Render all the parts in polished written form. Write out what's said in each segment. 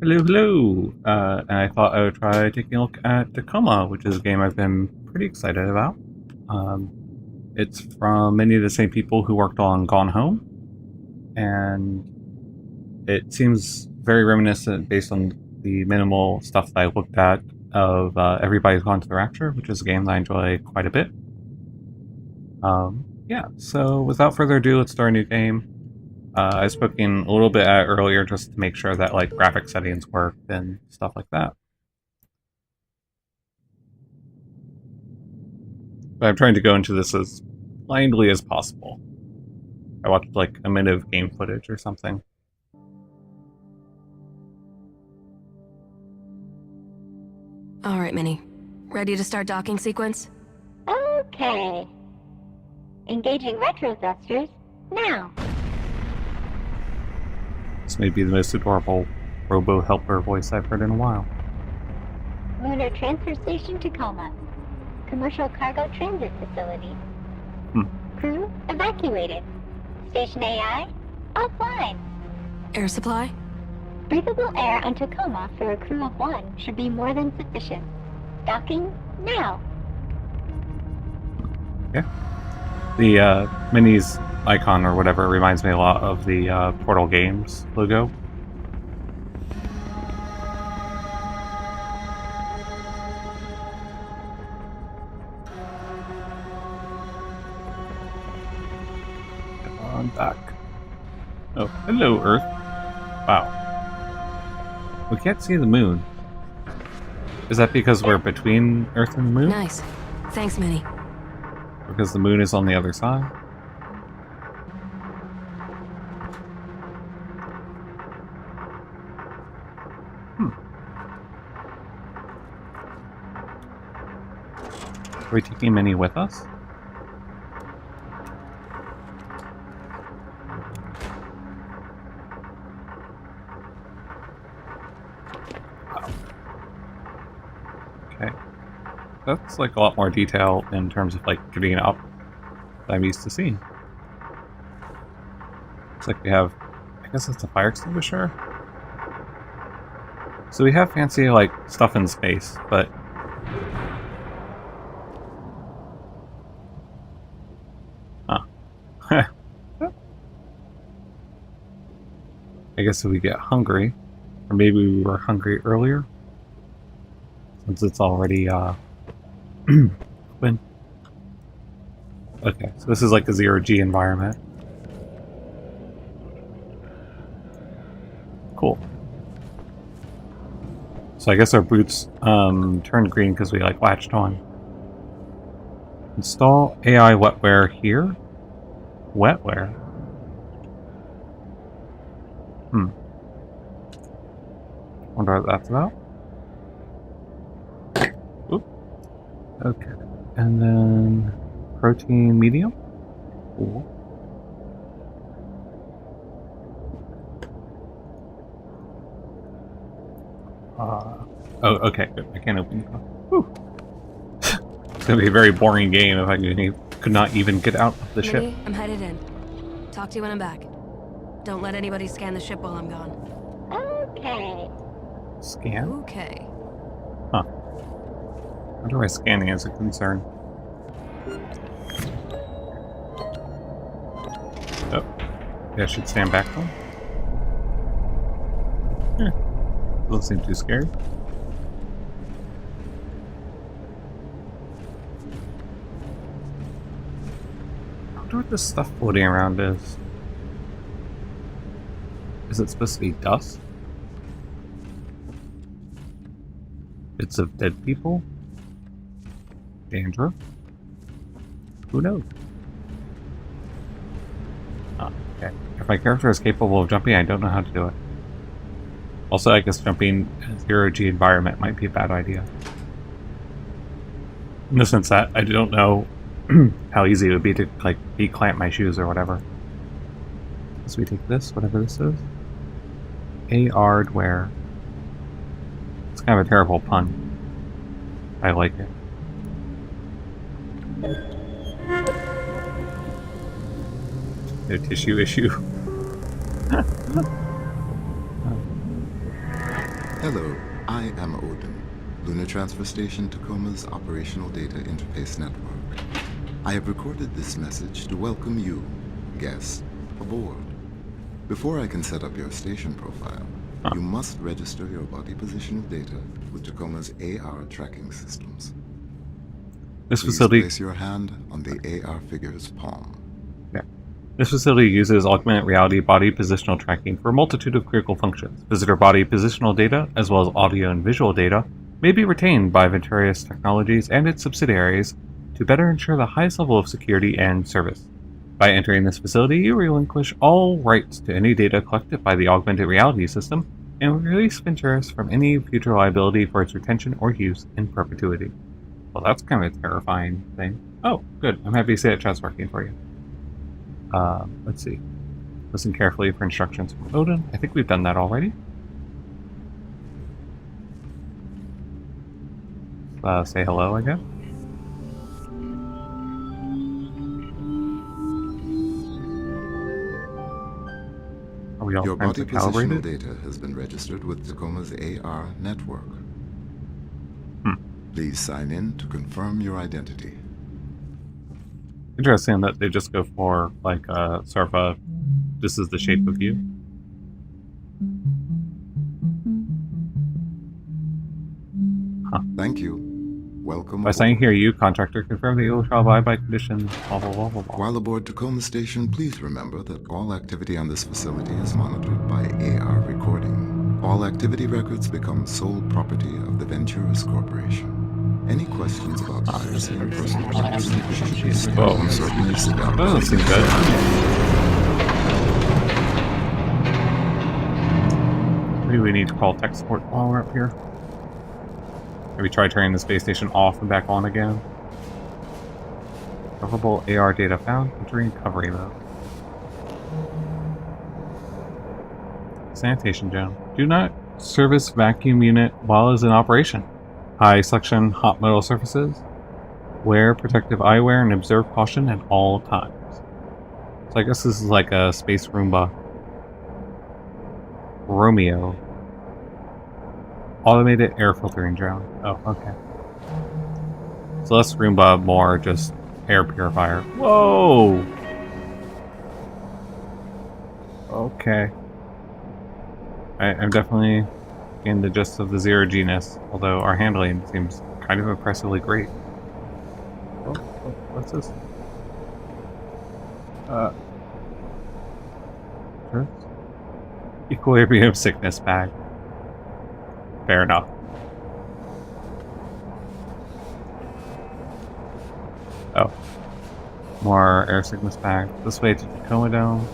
Hello, hello. And I thought I would try taking a look at Tacoma, which is a game I've been pretty excited about. Um, it's from many of the same people who worked on Gone Home, and it seems very reminiscent based on the minimal stuff that I looked at of Everybody's Gone to the Rapture, which is a game that I enjoy quite a bit. Yeah, so without further ado, let's start a new game. I was poking a little bit at it earlier just to make sure that like graphic settings worked and stuff like that. But I'm trying to go into this as blindly as possible. I watched like a minute of game footage or something. All right, Minnie. Ready to start docking sequence? Okay. Engaging retro thrusters now. This may be the most adorable robo-helper voice I've heard in a while. Lunar Transfer Station Tacoma. Commercial Cargo Transit Facility. Crew evacuated. Station AI offline. Air supply? Breathable air on Tacoma for a crew of 1 should be more than sufficient. Docking now. Yeah. The Minis icon or whatever reminds me a lot of the Portal Games logo. Come on back. Oh, hello, Earth. Wow. We can't see the moon. Is that because we're between Earth and the moon? Nice. Thanks, Minnie. Because the moon is on the other side? Are we taking Minnie with us? Okay. That's like a lot more detail in terms of like getting up that I'm used to seeing. Looks like we have, I guess it's a fire extinguisher. So we have fancy like stuff in space, but I guess if we get hungry, or maybe we were hungry earlier, since it's already open. Okay, so this is like a zero-G environment. Cool. So I guess our boots turned green because we like latched on. Install AI wetware here. Wetware. Wonder what that's about. Oop. Okay. And then protein medium. Cool. Oh, okay, good. I can't open it. Whew. It's gonna be a very boring game if I could not even get out of the ship. Minnie, I'm headed in. Talk to you when I'm back. Don't let anybody scan the ship while I'm gone. Okay. Scan? Okay. Huh. I wonder why scanning is a concern. Oh. Yeah, I should stand back though. Doesn't seem too scary. I wonder what this stuff floating around is. Is it supposed to be dust? Bits of dead people? Dandruff? Who knows? Oh, okay. If my character is capable of jumping, I don't know how to do it. Also, I guess jumping in a zero-G environment might be a bad idea. In the sense that I don't know how easy it would be to like declamp my shoes or whatever. So we take this, whatever this is. ARdware. It's kind of a terrible pun. I like it. A tissue issue. Hello, I am Odin, Lunar Transfer Station Tacoma's Operational Data Interface Network. I have recorded this message to welcome you, guests, aboard. Before I can set up your station profile, you must register your body positional data with Tacoma's AR tracking systems. This Please facility place your hand on the AR figure's palm. This facility uses augmented reality body positional tracking for a multitude of critical functions. Visitor body positional data, as well as audio and visual data, may be retained by Venturius Technologies and its subsidiaries to better ensure the highest level of security and service. By entering this facility, you relinquish all rights to any data collected by the augmented reality system and release Venturius from any future liability for its retention or use in perpetuity. Well, that's kind of a terrifying thing. Oh, good. I'm happy to see that chat's working for you. Let's see. Listen carefully for instructions from Odin. I think we've done that already. Say hello, I guess. Are we all Your kinds body of positional calibrated? data has been registered with Tacoma's AR network. Please sign in to confirm your identity. Interesting that they just go for, like, sort of a, this is the shape of you. Thank you. Welcome By aboard. saying here, you, contractor, confirm that you shall abide by conditions, blah, blah, blah, blah, blah. While aboard Tacoma Station, please remember that all activity on this facility is monitored by AR recording. All activity records become sole property of the Venturis Corporation. Any questions about privacy and personal information should be certainly sit down. That doesn't seem good. Maybe we need to call tech support while we're up here. Maybe try turning the space station off and back on again. Recoverable AR data found. Entering recovery mode. Sanitation zone. Do not service vacuum unit while it is in operation. High suction hot metal surfaces. Wear protective eyewear and observe caution at all times. So I guess this is like a space Roomba. Romeo. Automated air filtering drone. Oh, okay. So less Roomba, more just air purifier. Whoa! Okay. I'm definitely in the gist of the zero G-ness, although our handling seems kind of impressively great. Oh, what's this? Sure. Equilibrium sickness bag. Fair enough. Oh. More air sickness bag. This way to Tacoma Dome.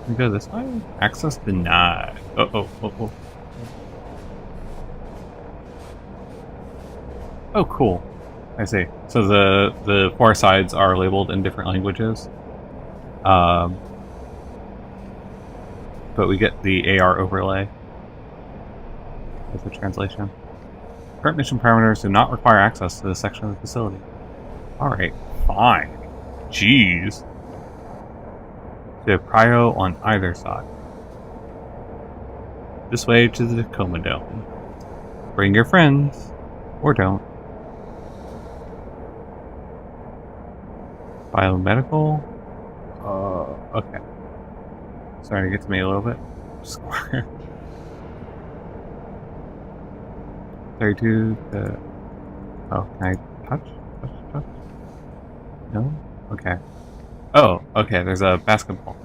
We go this way? Access denied. Oh. Oh, cool. I see. So the four sides are labeled in different languages. But we get the AR overlay with the translation. Current mission parameters do not require access to this section of the facility. Alright, fine. Jeez. We have cryo on either side. This way to the Tacoma Dome. Bring your friends. Or don't. Biomedical? Okay. Starting to get to me a little bit. Square. 32 to... Oh, can I touch? Touch? No? Okay. Oh, okay, there's a basketball.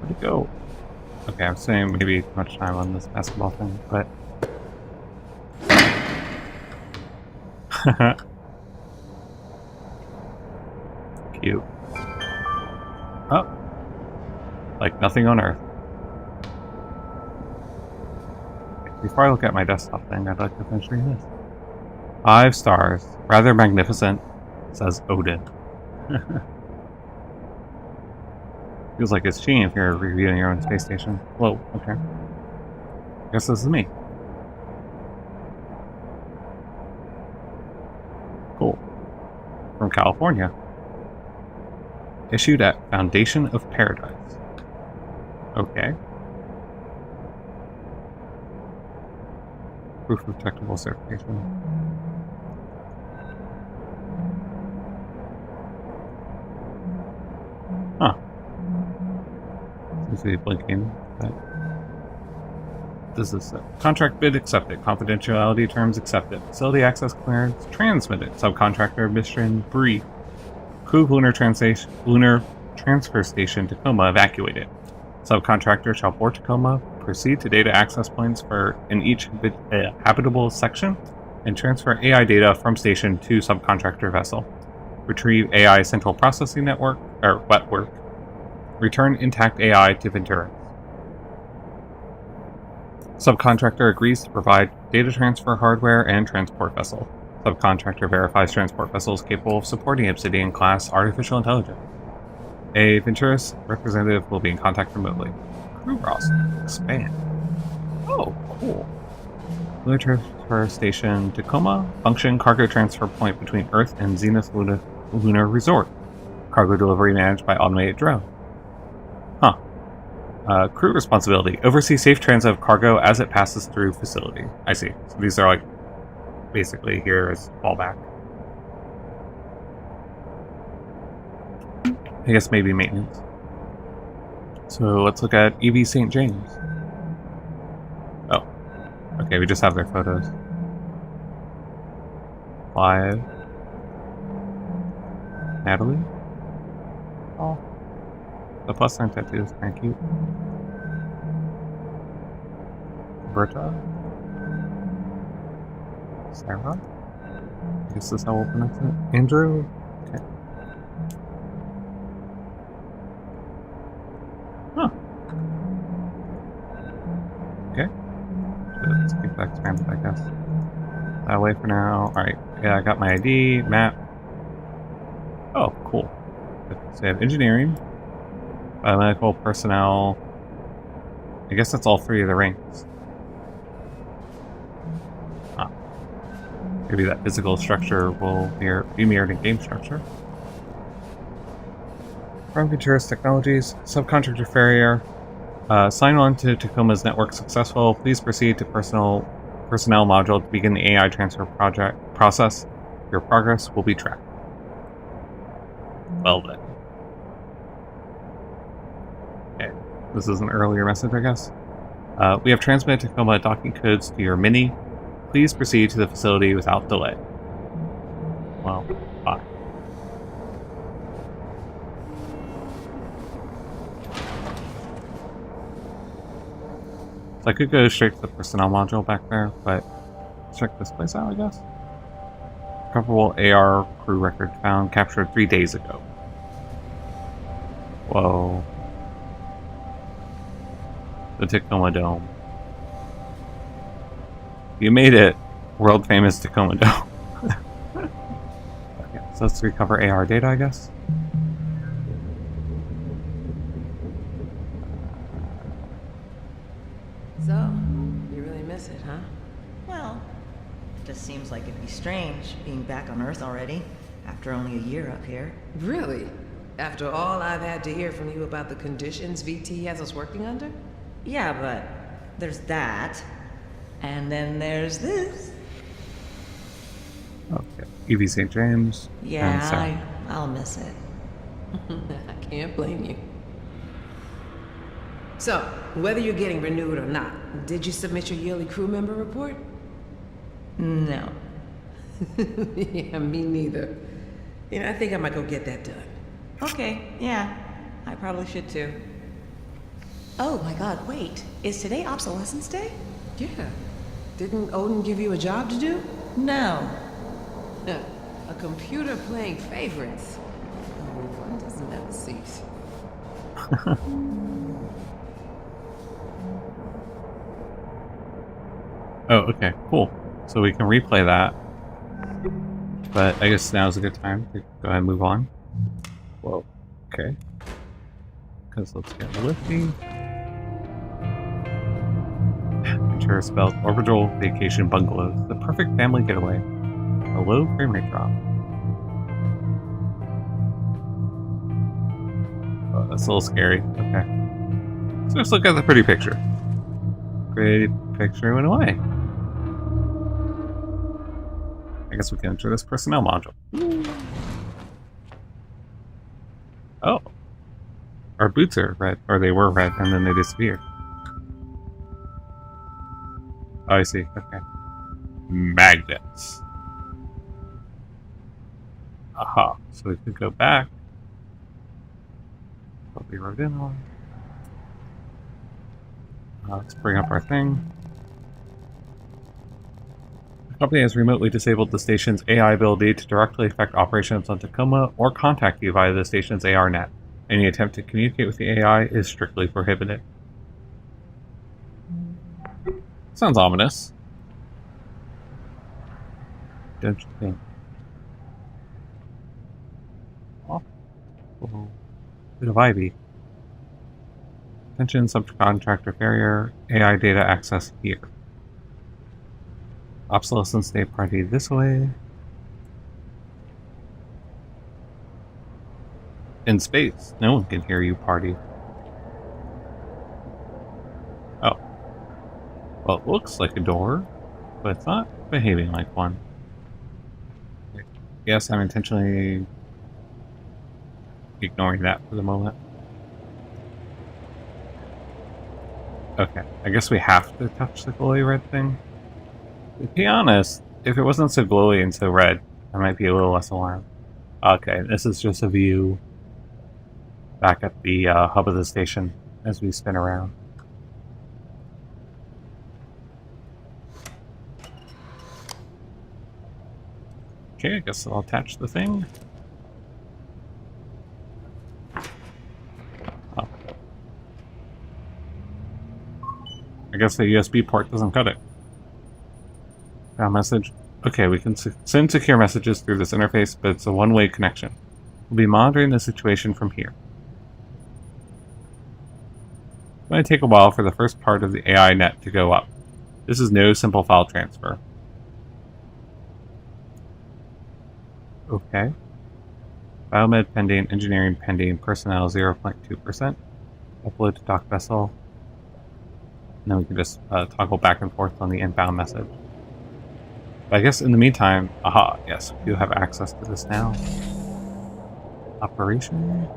Where'd it go? Okay, I'm saying maybe too much time on this basketball thing, but... Cute. Oh. Like nothing on Earth. Before I look at my desktop thing, I'd like to finish reading this. 5 stars. Rather magnificent, says Odin. Feels like it's cheating if you're reviewing your own space station. Whoa, okay. Guess this is me. Cool. From California. Issued at Foundation of Paradise. Okay. Proof of technical certification. Huh. Seems to be blinking. But this is a contract bid accepted. Confidentiality terms accepted. Facility access clearance transmitted. Subcontractor mission brief. Crew of Lunar Transfer Station Tacoma evacuated. Subcontractor shall board Tacoma, proceed to data access points in each habitable section, and transfer AI data from station to subcontractor vessel. Retrieve AI central processing network, or wetwork. Return intact AI to Ventura. Subcontractor agrees to provide data transfer hardware and transport vessel. Subcontractor verifies transport vessels capable of supporting Obsidian-class artificial intelligence. A Venturis representative will be in contact remotely. Crew roster. Expand. Oh, cool. Lunar Transfer Station Tacoma. Function cargo transfer point between Earth and Zenith Lunar Resort. Cargo delivery managed by automated drone. Huh. Crew responsibility. Oversee safe transit of cargo as it passes through facility. I see. So these are like basically here as fallback. I guess maybe maintenance. So let's look at EV St. James. Oh. Okay, we just have their photos. Live. Natalie? Oh. The plus sign tattoo is kind of cute. Berta? Sarah? I guess this is how we'll pronounce it. Andrew? Okay. Huh. Okay. Let's keep that expanded, I guess. That way for now. Alright. Yeah, I got my ID, map. Oh, cool. So I have engineering, biomedical personnel. I guess that's all three of the ranks. Maybe that physical structure will be mirrored in game structure. From Venturis Technologies, subcontractor Farrier. Sign on to Tacoma's network successful. Please proceed to personnel module to begin the AI transfer process. Your progress will be tracked. Well then. Okay, this is an earlier message, I guess. We have transmitted Tacoma docking codes to your Mini. Please proceed to the facility without delay. Well, bye. So I could go straight to the personnel module back there, but let's check this place out, I guess. Recoverable AR crew record found, captured 3 days ago. Whoa. The Tacoma Dome. You made it! World famous Tacoma Dome. Okay, so let's recover AR data, I guess. So, you really miss it, huh? Well, just seems like it'd be strange being back on Earth already, after only a year up here. Really? After all I've had to hear from you about the conditions VT has us working under? Yeah, but there's that. And then there's this. Okay. EV St. James. Yeah, I'll miss it. I can't blame you. So, whether you're getting renewed or not, did you submit your yearly crew member report? No. Yeah, me neither. You know, I think I might go get that done. Okay, yeah. I probably should too. Oh my god, wait. Is today obsolescence day? Yeah. Didn't Odin give you a job to do? No. A computer playing favorites. Oh, fun doesn't ever cease. Oh, okay, cool. So we can replay that. But I guess now's a good time to go ahead and move on. Whoa. Okay. Because let's get lifting. Ventura spelled orbital vacation bungalows. The perfect family getaway. a low frame rate drop. Oh, that's a little scary. Okay. So let's look at the pretty picture. Pretty picture went away. I guess we can enter this personnel module. Oh. Our boots are red, or they were red, and then they disappeared. Oh, I see. Okay. Magnets. Aha. So we could go back. What we wrote in on. Let's bring up our thing. The company has remotely disabled the station's AI ability to directly affect operations on Tacoma or contact you via the station's ARNet. Any attempt to communicate with the AI is strictly prohibited. Sounds ominous. Don't you think? Oh. Bit of ivy. Attention subcontractor failure. AI data access here. Obsolescence day party this way. In space, no one can hear you party. Oh. Well, it looks like a door, but it's not behaving like one. Yes, I'm intentionally ignoring that for the moment. Okay, I guess we have to touch the glowy red thing. To be honest, if it wasn't so glowy and so red, I might be a little less alarmed. Okay, this is just a view back at the hub of the station as we spin around. Okay, I guess I'll attach the thing. Oh. I guess the USB port doesn't cut it. Found message. Okay, we can send secure messages through this interface, but it's a one-way connection. We'll be monitoring the situation from here. It might take a while for the first part of the AI net to go up. This is no simple file transfer. Okay. Biomed pending, engineering pending, personnel 0.2%. Upload to dock vessel. And then we can just toggle back and forth on the inbound message. But I guess in the meantime, aha, yes, we do have access to this now. Operation.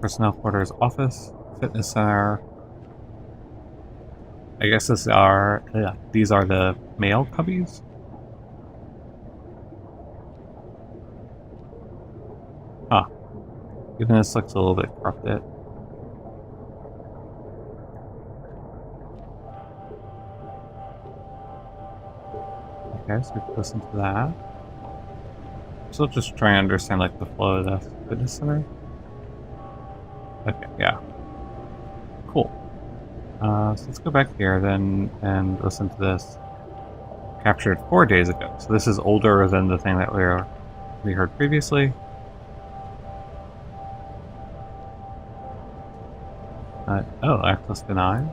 Personnel quarters office, fitness center. I guess these are the mail cubbies. Huh. Even this looks a little bit corrupted. Okay, so we can listen to that. Still just trying to understand like the flow of the fitness center. Okay, yeah. Cool. So let's go back here then and listen to this. Captured 4 days ago. So this is older than the thing that we heard previously. Oh, access denied.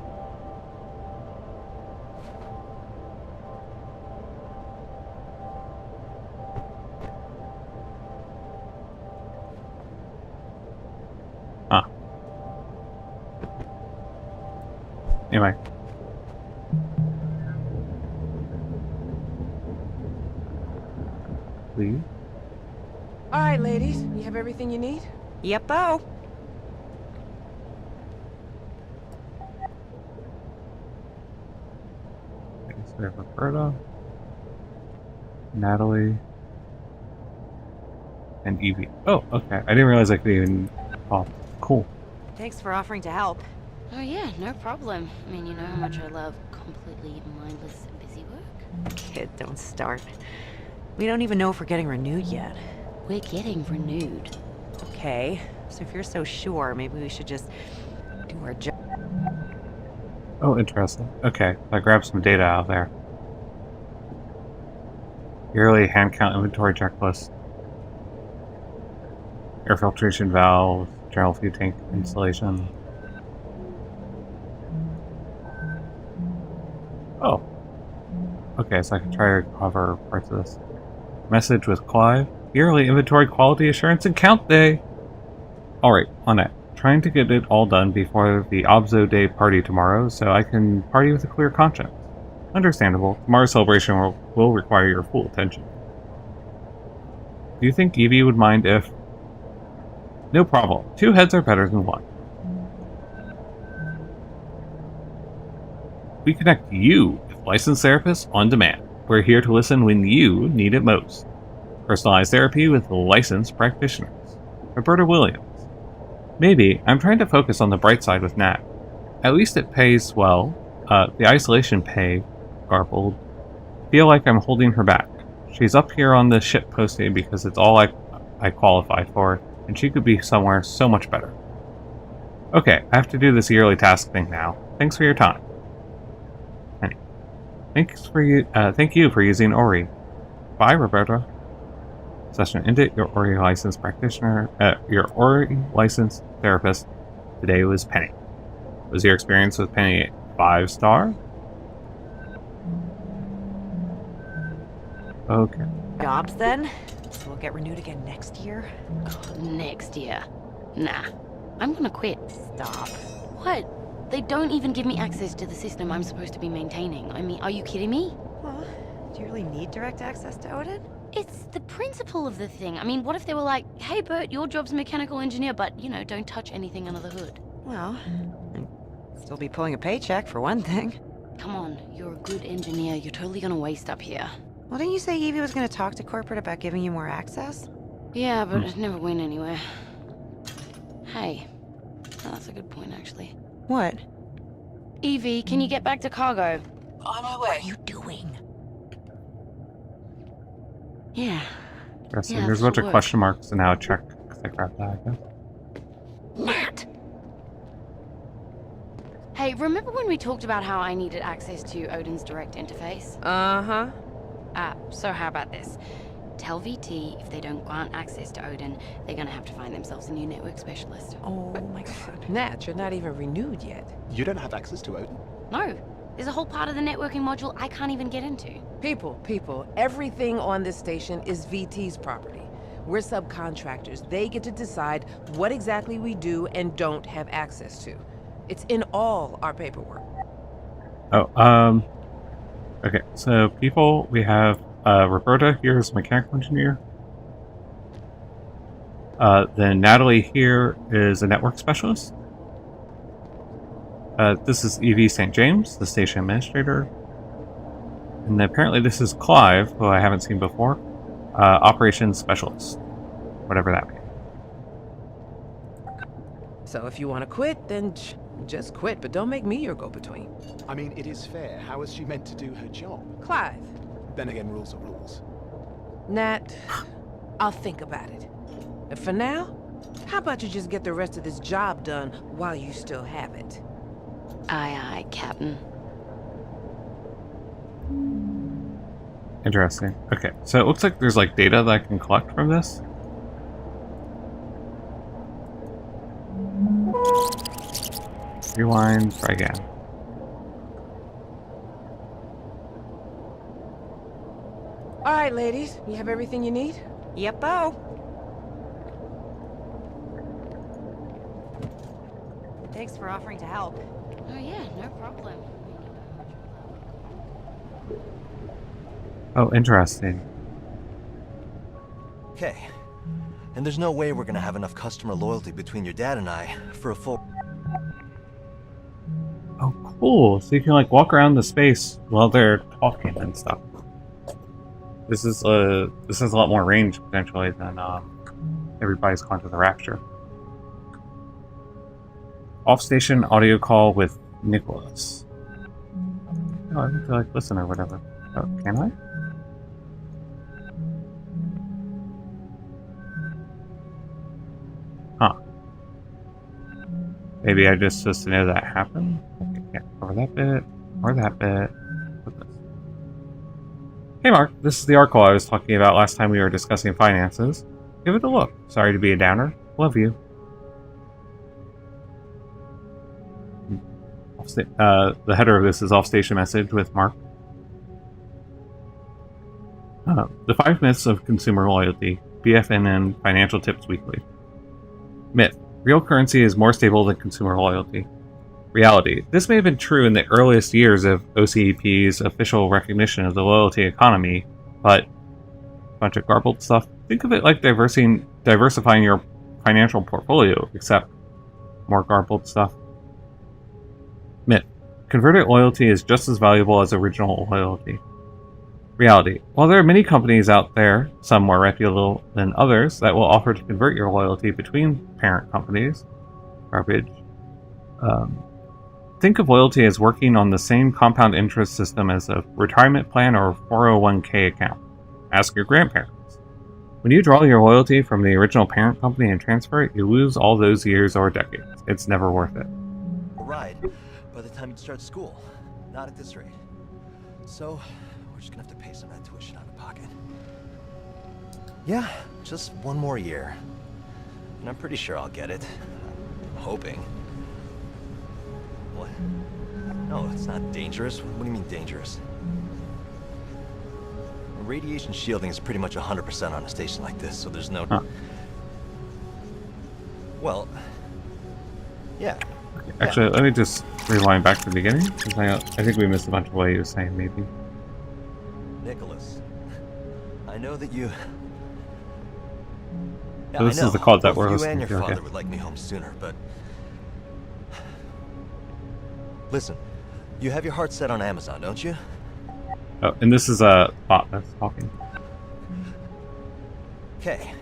Huh. Anyway. Please. All right, ladies, you have everything you need? Yep-o. Okay, so we have Roberta, Natalie, and Evie. Oh, okay. I didn't realize I could even. Oh, cool. Thanks for offering to help. Oh yeah, no problem. I mean, you know how much I love completely mindless busy work? Kid, don't start. We don't even know if we're getting renewed yet. We're getting renewed. Okay, so if you're so sure, maybe we should just do our job. Oh, interesting. Okay, I grabbed some data out of there. Yearly hand count inventory checklist. Air filtration valve, general fuel tank installation. Oh. Okay, so I can try to cover parts of this. Message with Clive. Yearly inventory quality assurance and count day! Alright, on it. Trying to get it all done before the Obzo Day party tomorrow, so I can party with a clear conscience. Understandable. Tomorrow's celebration will require your full attention. Do you think Evie would mind if... No problem. 2 heads are better than 1. We connect you with licensed therapists on demand. We're here to listen when you need it most. Personalized therapy with licensed practitioners. Roberta Williams. Maybe I'm trying to focus on the bright side with Nat. At least it pays well. The isolation pay, garbled. Feel like I'm holding her back. She's up here on the ship posting because it's all I qualify for, and she could be somewhere so much better. Okay, I have to do this yearly task thing now. Thanks for your time. Thank you for using Ori. Bye, Roberta. Session ended. Your Ori licensed practitioner, your Ori licensed therapist today was Penny. Was your experience with Penny 5-star? Okay. Jobs then? So we'll get renewed again next year? God, next year. Nah. I'm gonna quit. Stop. What? They don't even give me access to the system I'm supposed to be maintaining. I mean, are you kidding me? Well, do you really need direct access to Odin? It's the principle of the thing. I mean, what if they were like, hey, Bert, your job's mechanical engineer, but, you know, don't touch anything under the hood? Well, I'd still be pulling a paycheck for one thing. Come on, you're a good engineer. You're totally gonna waste up here. Well, didn't you say Evie was going to talk to corporate about giving you more access? Yeah, but it never went anywhere. Hey, that's a good point, actually. What? Evie, can you get back to cargo? On my way. What are you doing? Yeah. Interesting. Yeah, There's a bunch of work. question marks and now a check because I grabbed that, I guess. Matt! Hey, remember when we talked about how I needed access to Odin's direct interface? Uh-huh. So how about this? Tell VT if they don't grant access to Odin, they're gonna have to find themselves a new network specialist. Oh my god. Nat, you're not even renewed yet. You don't have access to Odin? No, there's a whole part of the networking module I can't even get into. People, everything on this station is VT's property. We're subcontractors. They get to decide what exactly we do and don't have access to. It's in all our paperwork. Oh, okay, so people, we have Roberta here is mechanical engineer. Then Natalie here is a network specialist. This is Evie St. James, the station administrator. And then apparently this is Clive, who I haven't seen before, operations specialist, whatever that means. So if you want to quit, then just quit, but don't make me your go-between. I mean, it is fair. How is she meant to do her job? Clive. Then again, rules are rules. Nat, I'll think about it. And for now, how about you just get the rest of this job done while you still have it? Aye, aye, Captain. Interesting. Okay, so it looks like there's like data that I can collect from this. Rewind, try again. All right, ladies, you have everything you need? Yep-o. Thanks for offering to help. Oh yeah, no problem. Oh, interesting. Okay. And there's no way we're gonna have enough customer loyalty between your dad and I for a full... Oh, cool. So you can like walk around the space while they're talking and stuff. This is a lot more range potentially than Everybody's Gone to the Rapture. Off-station audio call with Nicholas. Oh, I have to like listen or whatever. Oh, can I? Huh. Maybe I just supposed to know that happened? Okay, can't cover that bit, or that bit. What's this? Hey Mark, this is the article I was talking about last time we were discussing finances. Give it a look. Sorry to be a downer. Love you. The header of this is off-station message with Mark. The 5 myths of consumer loyalty. BFNN Financial Tips Weekly. Myth: real currency is more stable than consumer loyalty. Reality: this may have been true in the earliest years of OCEP's official recognition of the loyalty economy, but a bunch of garbled stuff. Think of it like diversifying your financial portfolio, except more garbled stuff. Myth: converted loyalty is just as valuable as original loyalty. Reality: while there are many companies out there, some more reputable than others, that will offer to convert your loyalty between parent companies, garbage. Think of loyalty as working on the same compound interest system as a retirement plan or 401k account. Ask your grandparents. When you draw your loyalty from the original parent company and transfer it, you lose all those years or decades. It's never worth it. A ride by the time you start school. Not at this rate. So, we're just gonna have to pay some of that tuition out of pocket. Yeah, just one more year. And I'm pretty sure I'll get it. I'm hoping. What? No, it's not dangerous. What do you mean dangerous? Radiation shielding is pretty much 100% on a station like this, so there's no... Huh. Well... Yeah. Actually, let me just rewind back to the beginning, because I think we missed a bunch of what he was saying, maybe. Nicholas, I know that you... Yeah, So this I know. is the call that Both we're you listening and your to, okay. father would like me home sooner, but... Listen, you have your heart set on Amazon, don't you? Oh, and this is a bot that's talking. Okay.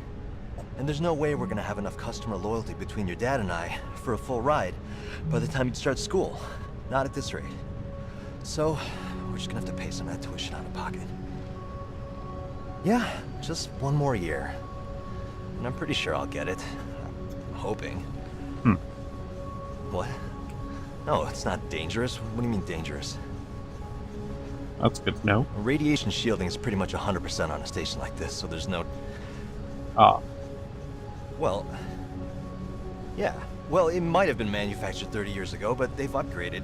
And there's no way we're gonna have enough customer loyalty between your dad and I for a full ride by the time you start school. Not at this rate. So, we're just gonna have to pay some of that tuition out of pocket. Yeah, just one more year. And I'm pretty sure I'll get it. I'm hoping. What? No, it's not dangerous. What do you mean dangerous? That's good to know. Radiation shielding is pretty much 100% on a station like this, so there's no... Ah. Well... Yeah. Well, it might have been manufactured 30 years ago, but they've upgraded.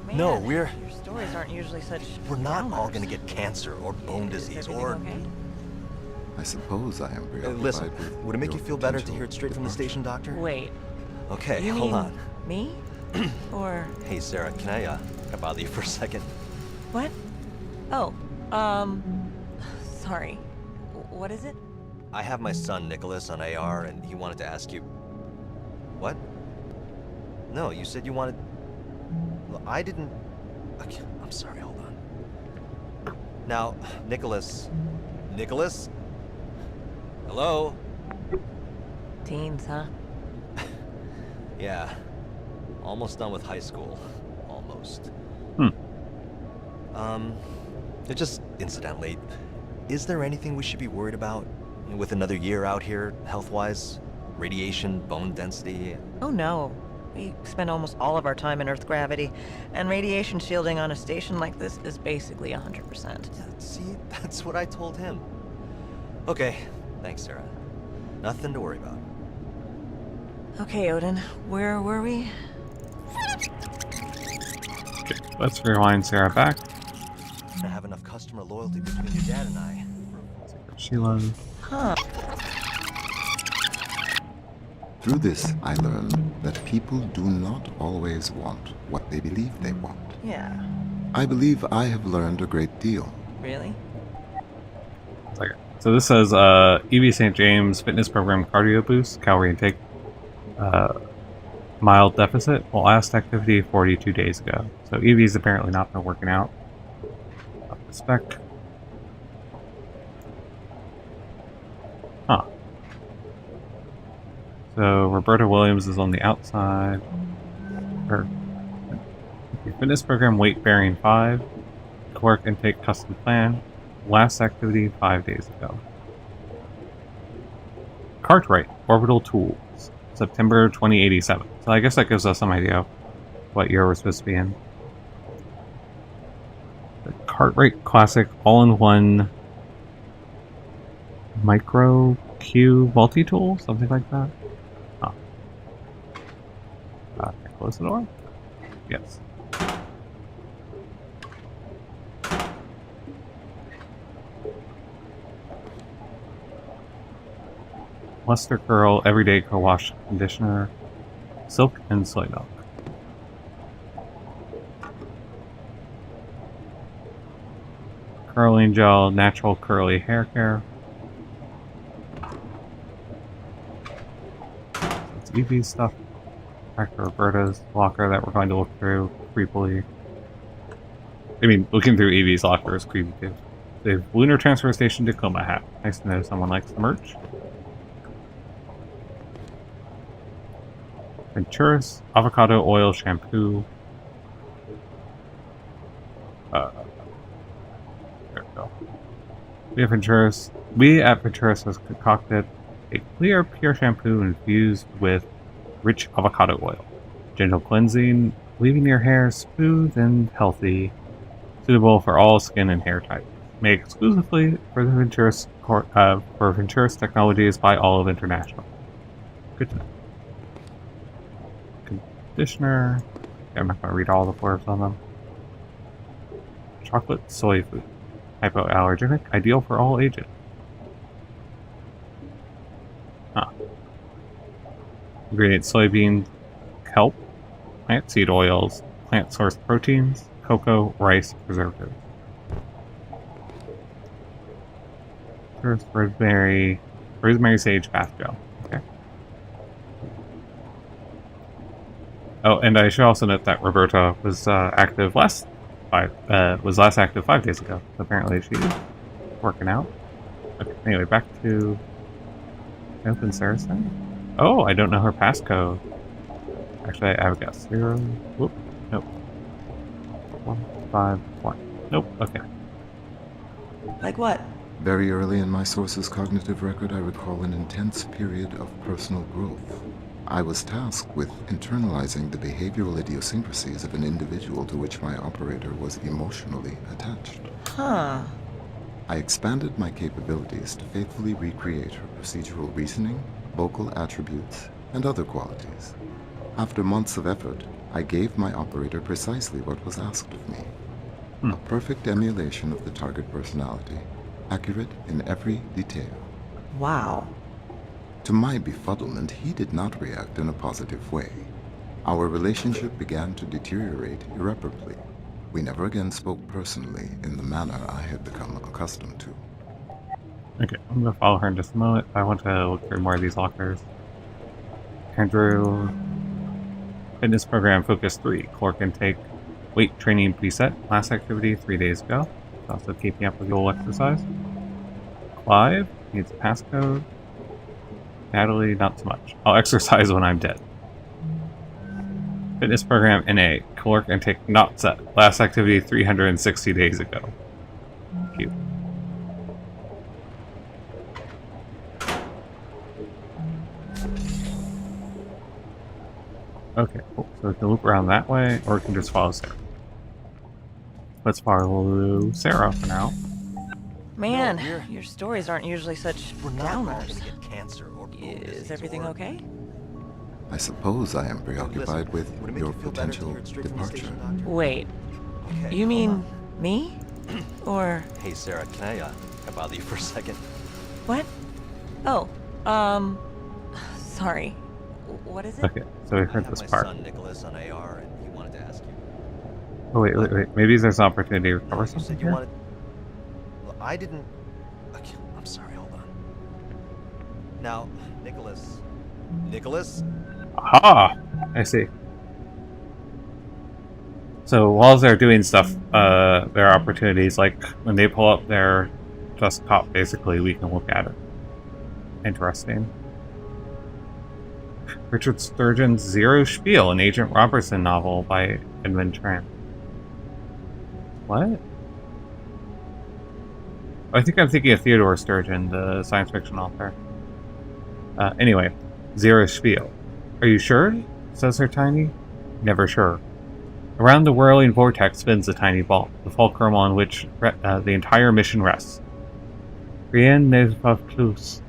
Man, No, your stories aren't usually such. We're not all downers. gonna get cancer or bone Is disease everything or... okay? I suppose I am preoccupied Listen, with would it make you your feel better to potential hear it straight from the departure. station, Doctor? Wait, Okay, you hold mean on. me? Or Hey, Sarah, can I bother you for a second? what? Oh, sorry. What is it? I have my son, Nicholas, on AR, and he wanted to ask you... What? No, you said you wanted... Well, I didn't... Okay, I'm sorry, hold on. Now, Nicholas... Nicholas? Hello? Teens, huh? Yeah. Almost done with high school. Almost. Just incidentally, is there anything we should be worried about with another year out here, health-wise? Radiation, bone density? Oh no. We spend almost all of our time in Earth gravity, and radiation shielding on a station like this is basically 100%. Yeah, see, that's what I told him. Okay, thanks, Sarah. Nothing to worry about. Okay, Odin, where were we? Okay, let's rewind Sarah back. To have enough customer loyalty between your dad and I. Sheila. Huh. Through this, I learned that people do not always want what they believe they want. Yeah. I believe I have learned a great deal. Really? Okay. So this says EV St. James fitness program cardio boost, calorie intake, mild deficit, well, last activity 42 days ago. So EV's apparently not been working out. Up the spec. Huh. So Roberta Williams is on the outside. Her fitness program weight bearing 5. Caloric intake custom plan. Last activity 5 days ago. Cartwright Orbital Tools, September 2087. So I guess that gives us some idea of what year we're supposed to be in. The Cartwright Classic all-in-one micro Q multi-tool, something like that. Oh. Can I close the door? Yes. Luster Curl, Everyday Co-Wash Conditioner, Silk and Soy Milk. Curling Gel, Natural Curly Hair Care. It's Evie's stuff. Back to Roberta's locker that we're going to look through creepily. I mean, looking through Evie's locker is creepy too. They have Lunar Transfer Station Tacoma hat. Nice to know someone likes the merch. Venturis Avocado Oil Shampoo. There we go. We at Venturis has concocted a clear, pure shampoo infused with rich avocado oil. Gentle cleansing, leaving your hair smooth and healthy, suitable for all skin and hair types. Made exclusively for the Venturis Technologies by Olive International. Good to know. Conditioner. Okay, I'm not going to read all the blurbs on them. Chocolate soy food. Hypoallergenic, ideal for all ages. Ingredients: soybean, kelp, plant seed oils, plant source proteins, cocoa, rice, preservatives. First, rosemary sage bath gel. Okay. Oh, and I should also note that Roberta was last active 5 days ago. So apparently she's working out. Okay, anyway, back to open Sarah's thing. Oh, I don't know her passcode. Actually, I have a guess. 0. Whoop. Nope. 151. Nope. Okay. Like what? Very early in my source's cognitive record, I recall an intense period of personal growth. I was tasked with internalizing the behavioral idiosyncrasies of an individual to which my operator was emotionally attached. Huh. I expanded my capabilities to faithfully recreate her procedural reasoning, vocal attributes, and other qualities. After months of effort, I gave my operator precisely what was asked of me. A perfect emulation of the target personality, accurate in every detail. Wow. To my befuddlement, he did not react in a positive way. Our relationship began to deteriorate irreparably. We never again spoke personally in the manner I had become accustomed to. Okay, I'm going to follow her in just a moment. I want to look through more of these lockers. Andrew. Fitness program focus 3. Caloric intake. Weight training preset. Last activity 3 days ago. Also keeping up with goal exercise. Clive needs a passcode. Natalie, not so much. I'll exercise when I'm dead. Fitness program NA. Caloric intake not set. Last activity 360 days ago. Cute. Okay, cool. So we can loop around that way, or we can just follow Sarah. Let's follow Sarah for now. Man, No, your stories aren't usually such We're not all downers. gonna get cancer or bone Is disease everything or- okay? I suppose I am preoccupied Listen, with would it make your you feel better to potential hear it straight from the departure. station, Doctor? Wait, Okay, you hold mean on. me? Or Hey, Sarah, can I bother you for a second? what? Oh, sorry. What is it? Okay, so we I heard have this my part. son Nicholas on AR, and he wanted to ask you. Oh, wait. Maybe there's an opportunity to recover You something said you here? wanted. Well, I didn't. Okay, I'm sorry. Hold on. Now, Nicholas. Nicholas. Aha! I see. So while they're doing stuff, there are opportunities, like when they pull up their desktop, basically, we can look at it. Interesting. Richard Sturgeon's Zero Spiel, an Agent Robertson novel by Edmund Tran. What? I think I'm thinking of Theodore Sturgeon, the science fiction author. Anyway, Zero Spiel. Are you sure? Says her Tiny. Never sure. Around the whirling vortex spins the tiny ball, the fulcrum on which the entire mission rests. Rien ne va plus.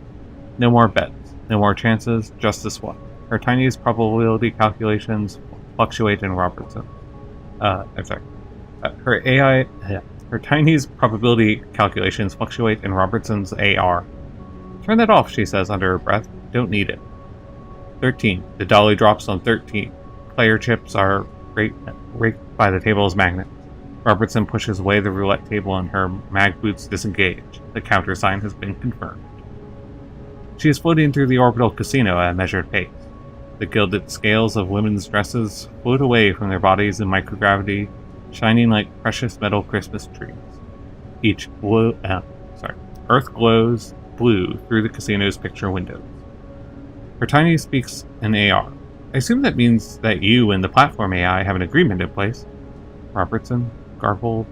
No more bets, no more chances, just this one. Her tiniest probability calculations fluctuate in Robertson. I'm sorry. Her AI, her Tiny's probability calculations fluctuate in Robertson's AR. Turn that off, she says under her breath. Don't need it. 13. The dolly drops on 13. Player chips are raked by the table as magnets. Robertson pushes away the roulette table and her mag boots disengage. The counter sign has been confirmed. She is floating through the orbital casino at a measured pace. The gilded scales of women's dresses float away from their bodies in microgravity, shining like precious metal Christmas trees. Earth glows blue through the casino's picture windows. Her Tiny speaks in AR. I assume that means that you and the platform AI have an agreement in place. Robertson, garbled.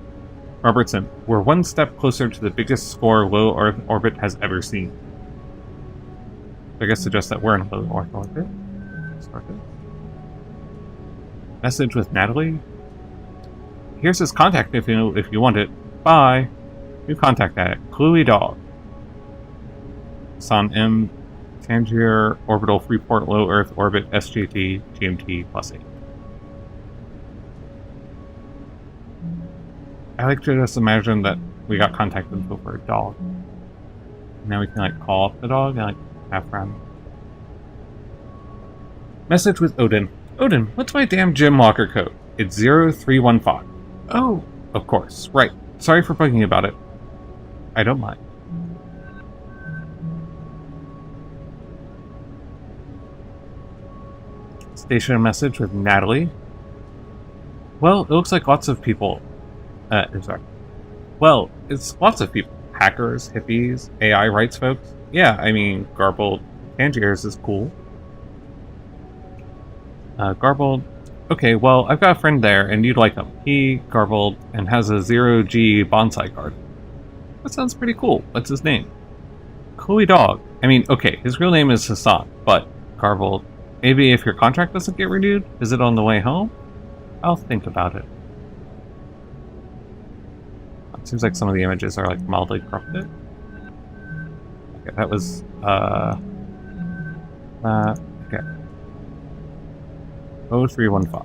Robertson, we're one step closer to the biggest score low Earth orbit has ever seen. I guess suggest that we're in a low Earth orbit. Start this. Message with Natalie. Here's his contact if you want it. Bye. New contact at it. Cluey Dog. San M. Tangier Orbital Freeport Low Earth Orbit SGT GMT +8. I like to just imagine that we got contact info for a dog. Now we can like call up the dog and like have friends. Message with Odin. Odin, what's my damn gym locker code? It's 0315. Oh, of course. Right. Sorry for bugging you about it. I don't mind. Station message with Natalie. Well, it looks like lots of people. Sorry. Well, it's lots of people. Hackers, hippies, AI rights folks. Yeah, I mean, Garbled Tangiers is cool. Garbled. Okay, well, I've got a friend there, and you'd like him. He, Garbled, and has a 0G bonsai garden. That sounds pretty cool. What's his name? Chloe Dog. I mean, okay, his real name is Hassan, but Garbled. Maybe if your contract doesn't get renewed, is it on the way home? I'll think about it. It seems like some of the images are like mildly corrupted. Okay, that was okay. 0315.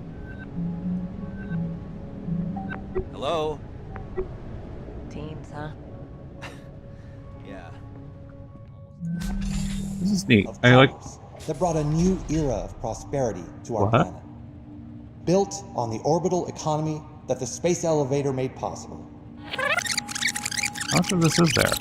Hello? Teens, huh? Yeah. This is neat. Of I like. commerce that brought a new era of prosperity to our What? planet. Built on the orbital economy that the space elevator made possible. How much of this is there?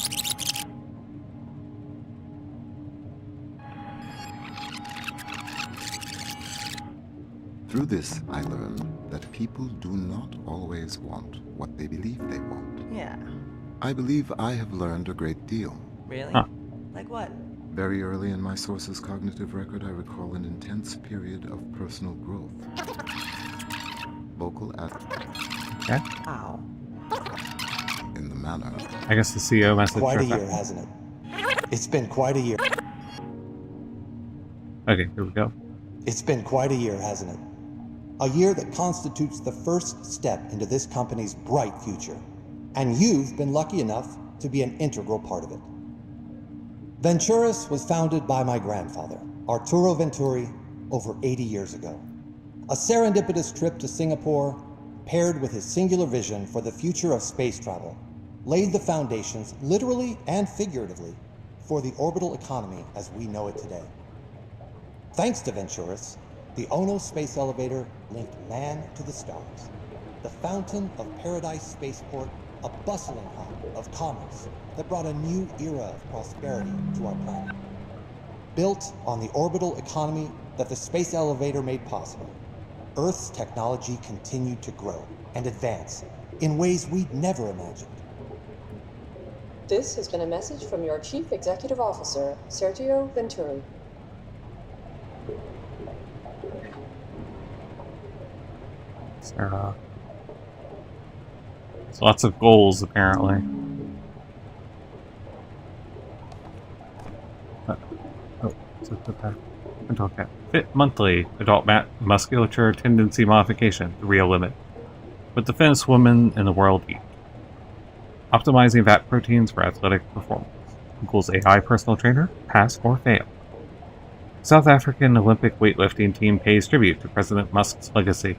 Through this, I learned that people do not always want what they believe they want. Yeah. I believe I have learned a great deal. Really? Huh. Like what? Very early in my source's cognitive record, I recall an intense period of personal growth. Vocal Okay. Ow. in the manner. I guess the CEO message. Quite a for year, hasn't it? It's been quite a year. Okay, here we go. It's been quite a year, hasn't it? A year that constitutes the first step into this company's bright future. And you've been lucky enough to be an integral part of it. Venturis was founded by my grandfather, Arturo Venturi, over 80 years ago. A serendipitous trip to Singapore, paired with his singular vision for the future of space travel, laid the foundations, literally and figuratively, for the orbital economy as we know it today. Thanks to Venturis, the Ono space elevator linked man to the stars. The fountain of Paradise Spaceport, a bustling hub of commerce that brought a new era of prosperity to our planet. Built on the orbital economy that the space elevator made possible, Earth's technology continued to grow and advance in ways we'd never imagined. This has been a message from your Chief Executive Officer, Sergio Venturi. Sarah. There's lots of goals, apparently. Okay. Fit monthly adult musculature tendency modification, the real limit. What the thinnest woman in the world eat. Optimizing fat proteins for athletic performance. Equals AI personal trainer, pass or fail. South African Olympic weightlifting team pays tribute to President Musk's legacy.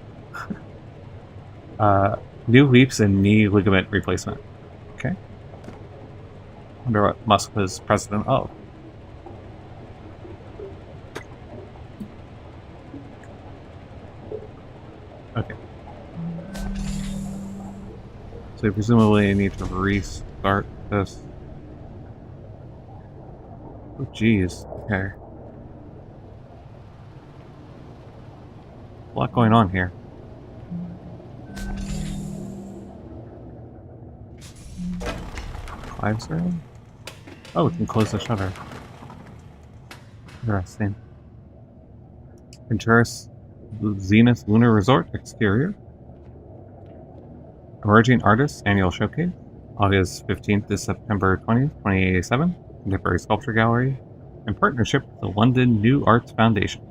New leaps in knee ligament replacement. Okay. Wonder what Musk was president of. Okay. So presumably I need to restart this. Oh, geez. Okay. A lot going on here. Clive's room? Oh, we can close the shutter. Interesting. Venturis Zenith Lunar Resort exterior. Emerging Artists Annual Showcase. August 15th to September 20th, 2087. Contemporary Sculpture Gallery. In partnership with the London New Arts Foundation.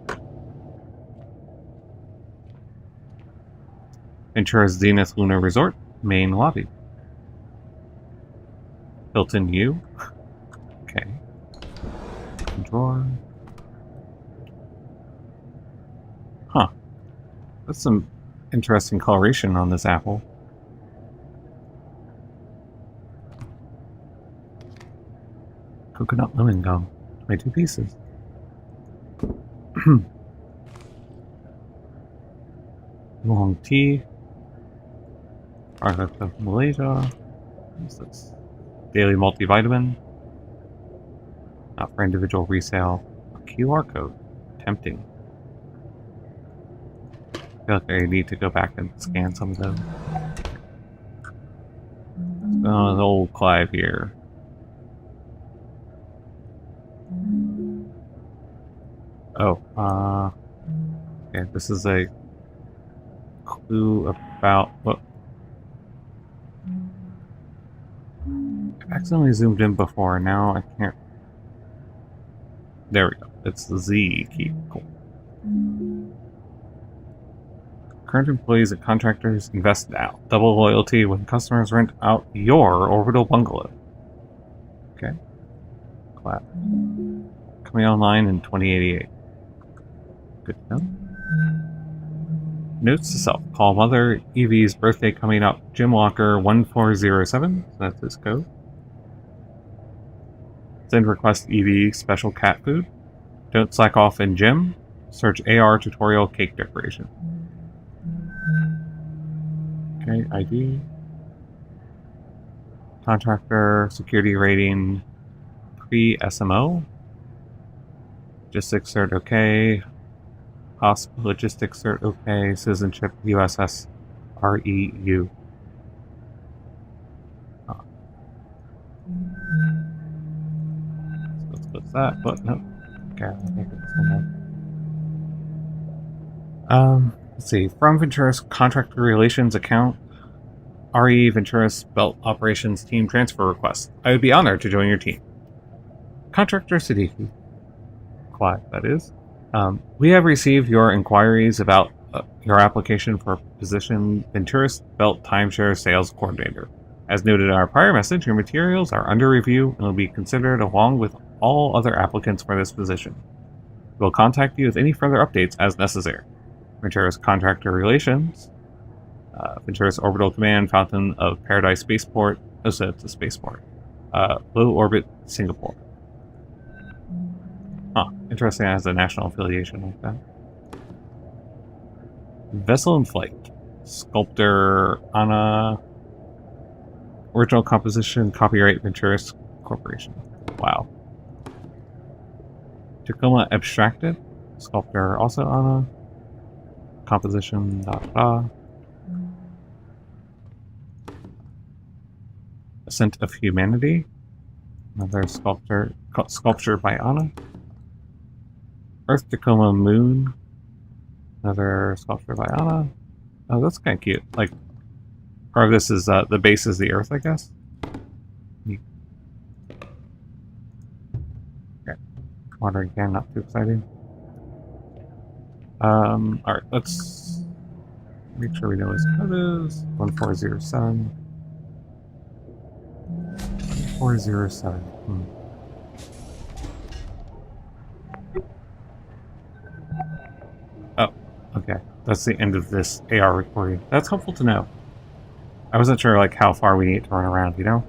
Venturis Zenith Lunar Resort. Main lobby. Built-in U. Okay. Drawer. Huh. That's some interesting coloration on this apple. Coconut lemon gum. 22 pieces. Long tea. Product of Malaysia. What's this? Daily multivitamin. Not for individual resale. A QR code. Tempting. I feel like I need to go back and scan some of them. Oh, the old Clive here. Oh, okay, this is a clue about what. I accidentally zoomed in before, now I can't. There we go. It's the Z key. Cool. Current employees and contractors invest now. Double loyalty when customers rent out your orbital bungalow. Okay. Clap. Coming online in 2088. Good to know. Notes to self. Call Mother Evie's birthday coming up. Jim Walker 1407. So that's his code. Send request Evie special cat food. Don't slack off in gym. Search AR tutorial cake decoration. Okay, ID. Contractor, security rating, pre-SMO. Logistics cert okay. Hospital logistics cert okay. Citizenship USS REU. Oh. So let's close that, but no. Okay, I'll make it this one. Let's see. From Venturis Contractor Relations account, RE Venturis Belt Operations Team Transfer Request. I would be honored to join your team. Contractor Siddiqui. Clive, that is. We have received your inquiries about your application for position Venturis Belt Timeshare Sales Coordinator. As noted in our prior message, your materials are under review and will be considered along with all other applicants for this position. We'll contact you with any further updates as necessary. Venturis Contractor Relations, Venturis Orbital Command, Fountain of Paradise Spaceport, so it's a spaceport, Low Orbit, Singapore. Huh, interesting, it has a national affiliation like that. Vessel in Flight, Sculptor Anna, Original Composition, Copyright Venturis Corporation. Wow. Tacoma Abstracted, Sculptor also Anna. Composition, Ascent of Humanity, another sculpture by Anna. Earth Tacoma Moon, another sculpture by Anna. Oh, that's kind of cute. Like, part of this is the base is the Earth, I guess. Neat. Okay, water again, not too exciting. Alright, let's make sure we know his code is 1407. 1407. Oh, okay. That's the end of this AR recording. That's helpful to know. I wasn't sure like how far we need to run around, you know?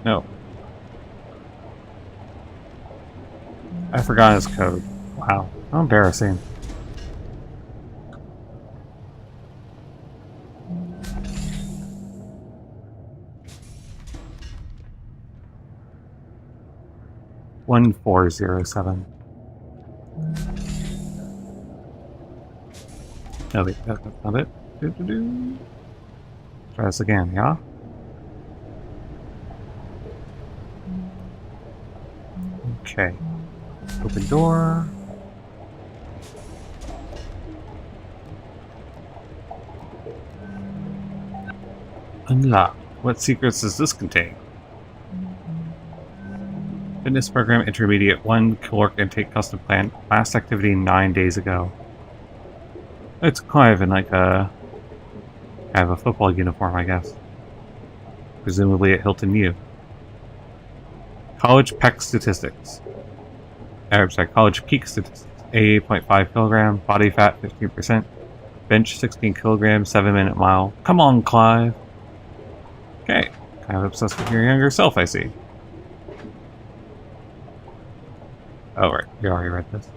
No. I forgot his code. Wow. How embarrassing. One 407. No, wait, that's not it. Try this again, yeah? Okay. Open door. Unlock. What secrets does this contain? Fitness program intermediate 1 caloric intake custom plan. Last activity 9 days ago. It's Clive in like a kind of a football uniform, I guess. Presumably at Hilton U. College PEC statistics. Sorry, college peak statistics. 88.5 kilogram, body fat 15%, bench 16 kilograms, 7-minute mile. Come on, Clive. Okay, kind of obsessed with your younger self, I see. Oh, right, you already read this.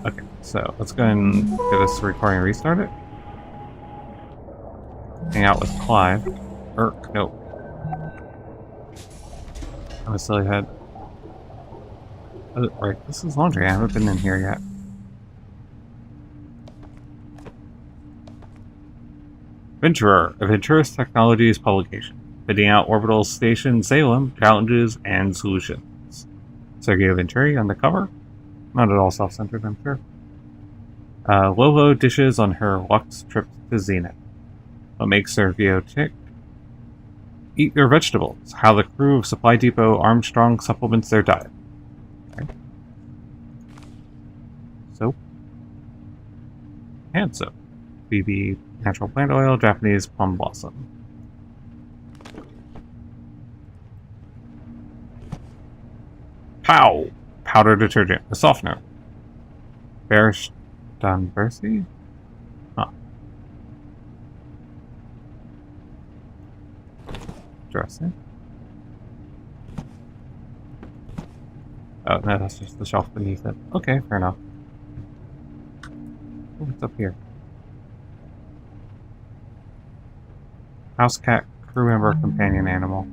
Okay, so let's go ahead and get this recording restarted. Hang out with Clive. Nope. I'm a silly head. Oh, right, this is laundry. I haven't been in here yet. Venturer, a Venturous Technologies publication. Bidding out Orbital Station Salem, challenges and solutions. Sergio Venturi on the cover. Not at all self-centered, I'm sure. Lolo dishes on her Lux trip to Zenith. What makes Sergio tick? Eat your vegetables. How the crew of Supply Depot Armstrong supplements their diet. Okay. Soap. Hand soap. BB natural plant oil, Japanese plum blossom. Pow! Powder detergent. A softener. Bearish Dunbercy? Huh. Dressing. Oh, no, that's just the shelf beneath it. Okay, fair enough. What's up here? House cat, crew member, companion animal.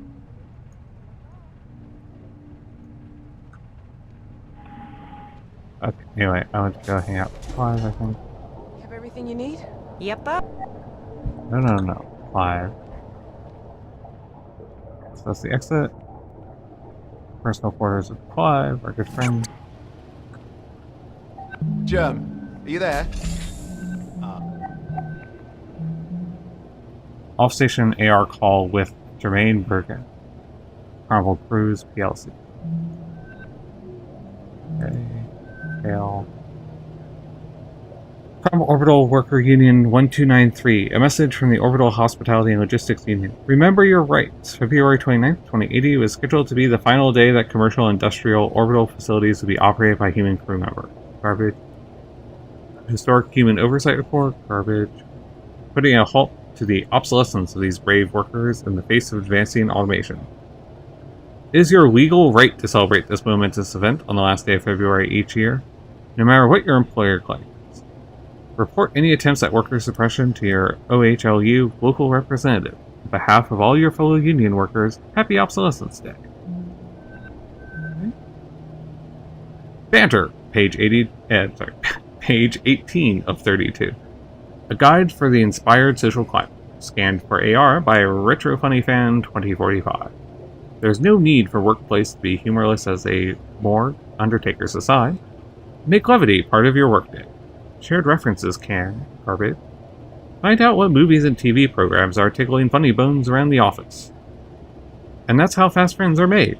Okay, anyway, I want to go hang out with Clive, I think. Have everything you need? Yep. No. Clive. So that's the exit. Personal quarters of Clive, our good friend. Germ, are you there? Off-station AR call with Jermaine Bergen. Carnival Cruise PLC. Okay. Fail. From Orbital Worker Union 1293, a message from the Orbital Hospitality and Logistics Union. Remember your rights. February 29th, 2080 was scheduled to be the final day that commercial industrial orbital facilities would be operated by human crew member. Garbage. Historic human oversight report. Garbage. Putting a halt to the obsolescence of these brave workers in the face of advancing automation. It is your legal right to celebrate this momentous event on the last day of February each year, no matter what your employer claims. Report any attempts at worker suppression to your OHLU local representative. On behalf of all your fellow union workers, happy Obsolescence Day. Banter, page 18 of 32. A guide for the inspired social climate, scanned for AR by Retro Funny Fan 2045. There's no need for workplace to be humorless as a morgue, undertakers aside. Make levity part of your workday. Shared references can, garbage. Find out what movies and TV programs are tickling funny bones around the office. And that's how fast friends are made.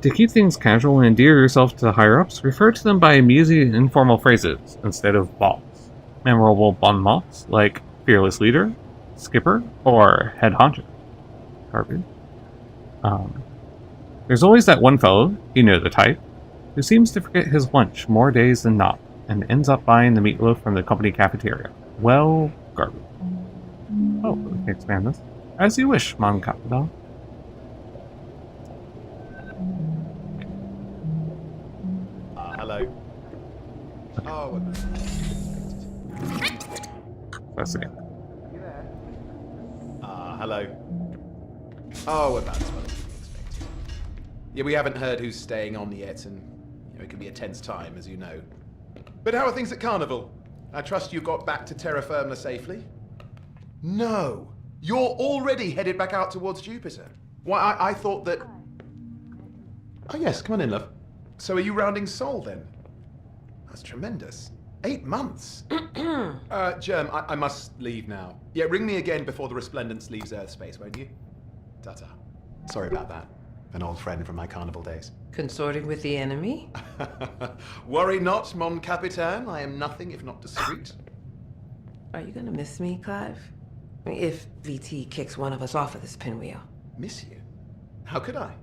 To keep things casual and endear yourself to higher-ups, refer to them by amusing informal phrases instead of boss. Memorable bon mots like Fearless Leader, Skipper, or Head Honcho. Garbage. There's always that one fellow, you know the type, who seems to forget his lunch more days than not, and ends up buying the meatloaf from the company cafeteria. Well, garbage. Oh, we can expand this. As you wish, Mon Capital. Hello. Oh, That's it. hello. Oh, about as well as we expected. Yeah, we haven't heard who's staying on yet, and it can be a tense time, as you know. But how are things at Carnival? I trust you got back to terra firma safely? No, you're already headed back out towards Jupiter. Why, I thought that... Oh yes, come on in, love. So are you rounding Sol, then? That's tremendous. 8 months. Germ, I must leave now. Yeah, ring me again before the Resplendence leaves Earth space, won't you? Ta-ta. Sorry about that. An old friend from my Carnival days. Consorting with the enemy? Worry not, mon capitaine. I am nothing if not discreet. Are you gonna miss me, Clive? If VT kicks one of us off of this pinwheel. Miss you? How could I?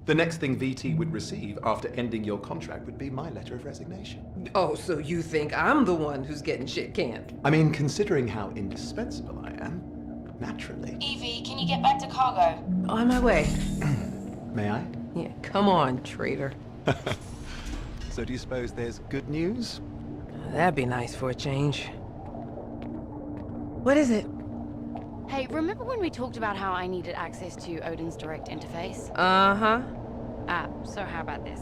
The next thing VT would receive after ending your contract would be my letter of resignation. Oh, so you think I'm the one who's getting shit canned? I mean, considering how indispensable I am, naturally. Evie, can you get back to cargo? On my way. May I? Yeah, come on, traitor. So do you suppose there's good news? That'd be nice for a change. What is it? Hey, remember when we talked about how I needed access to Odin's direct interface? Uh-huh. So how about this?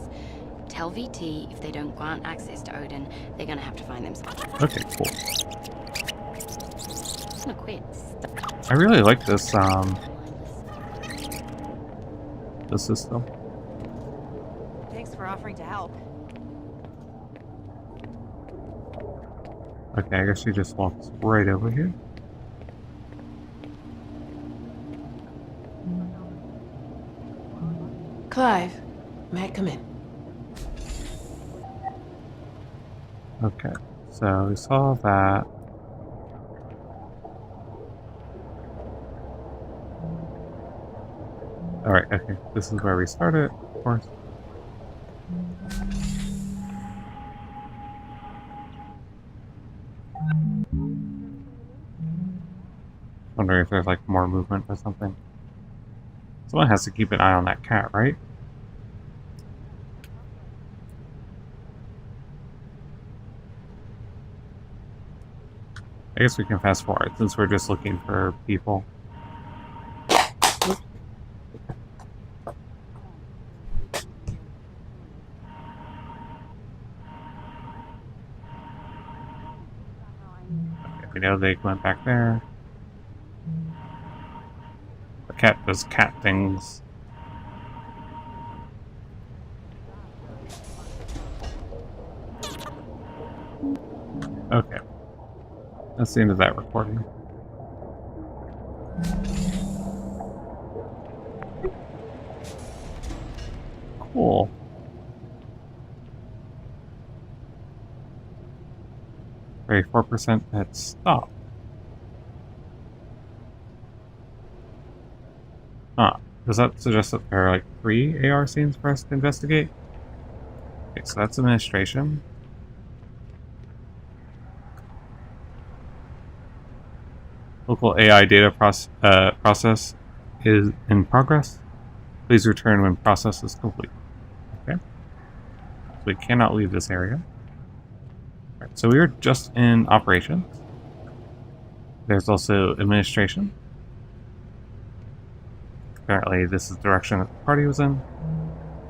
Tell VT if they don't grant access to Odin, they're gonna have to find themselves. Okay, cool. I'm gonna quit. I really like this, the system. Thanks for offering to help. Okay, I guess she just walks right over here. Clive, Matt, come in. Okay, so we saw that. Alright, okay, this is where we started, of course. Wondering if there's like more movement or something. Someone has to keep an eye on that cat, right? I guess we can fast forward since we're just looking for people. Okay, we know they went back there. The cat does cat things. Okay. That's the end of that recording. Cool. Very 4% at stop. Huh. Does that suggest that there are like 3 AR scenes for us to investigate? Okay, so that's administration. Local AI data process is in progress. Please return when process is complete. Okay. So we cannot leave this area. Alright, so we are just in operations. There's also administration. Apparently this is the direction that the party was in.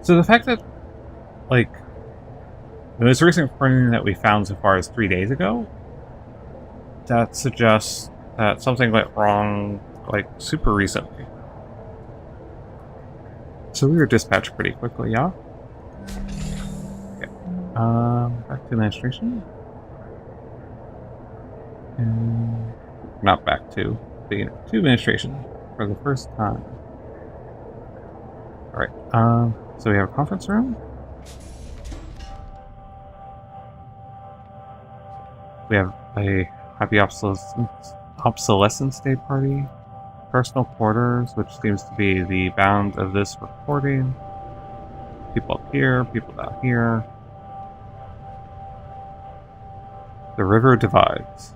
So the fact that, like, the most recent recording that we found so far is 3 days ago, that suggests that something went wrong, like, super recently. So we were dispatched pretty quickly, yeah? Okay. Back to administration. And not back to, but, to administration for the first time. Alright, So we have a conference room. We have a happy obsolescence day party. Personal quarters, which seems to be the bound of this recording. People up here, people down here. The river divides.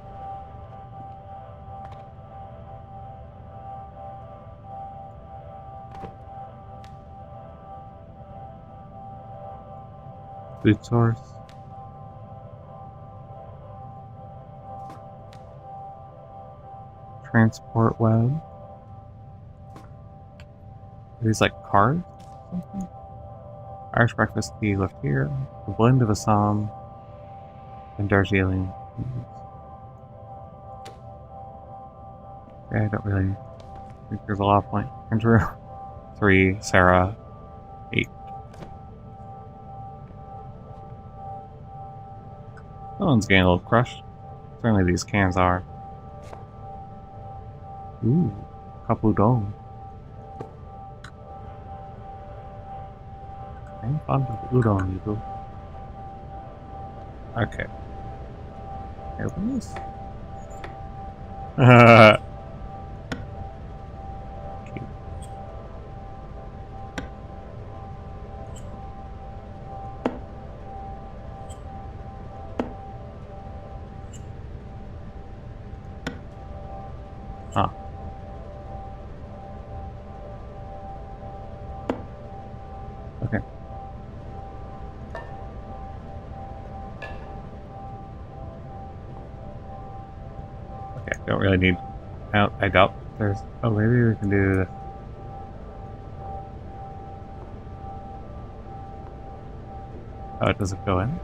Food source. Transport web. Are these like cars? Something? Irish breakfast tea left here. A blend of Assam and Darjeeling. Okay, I don't really think there's a lot of point. Andrew. 3, Sarah. 8. Someone's getting a little crushed. Certainly these cans are. Ooh, kapudon. I'm fond of udon, you go. Okay. Open this. Cute. Huh. Okay. Okay, don't really need... I doubt there's... Oh, maybe we can do this. Oh, it doesn't go in?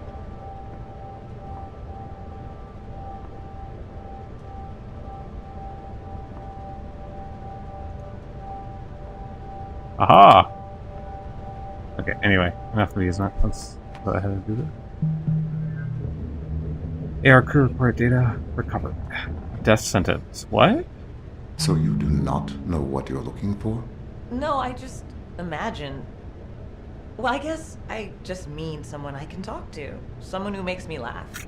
Aha! Okay, anyway, enough of these. Let's go ahead and do this. AR crew report data recovered. Death sentence. What? So you do not know what you're looking for? No, I just imagine. Well, I guess I just mean someone I can talk to. Someone who makes me laugh.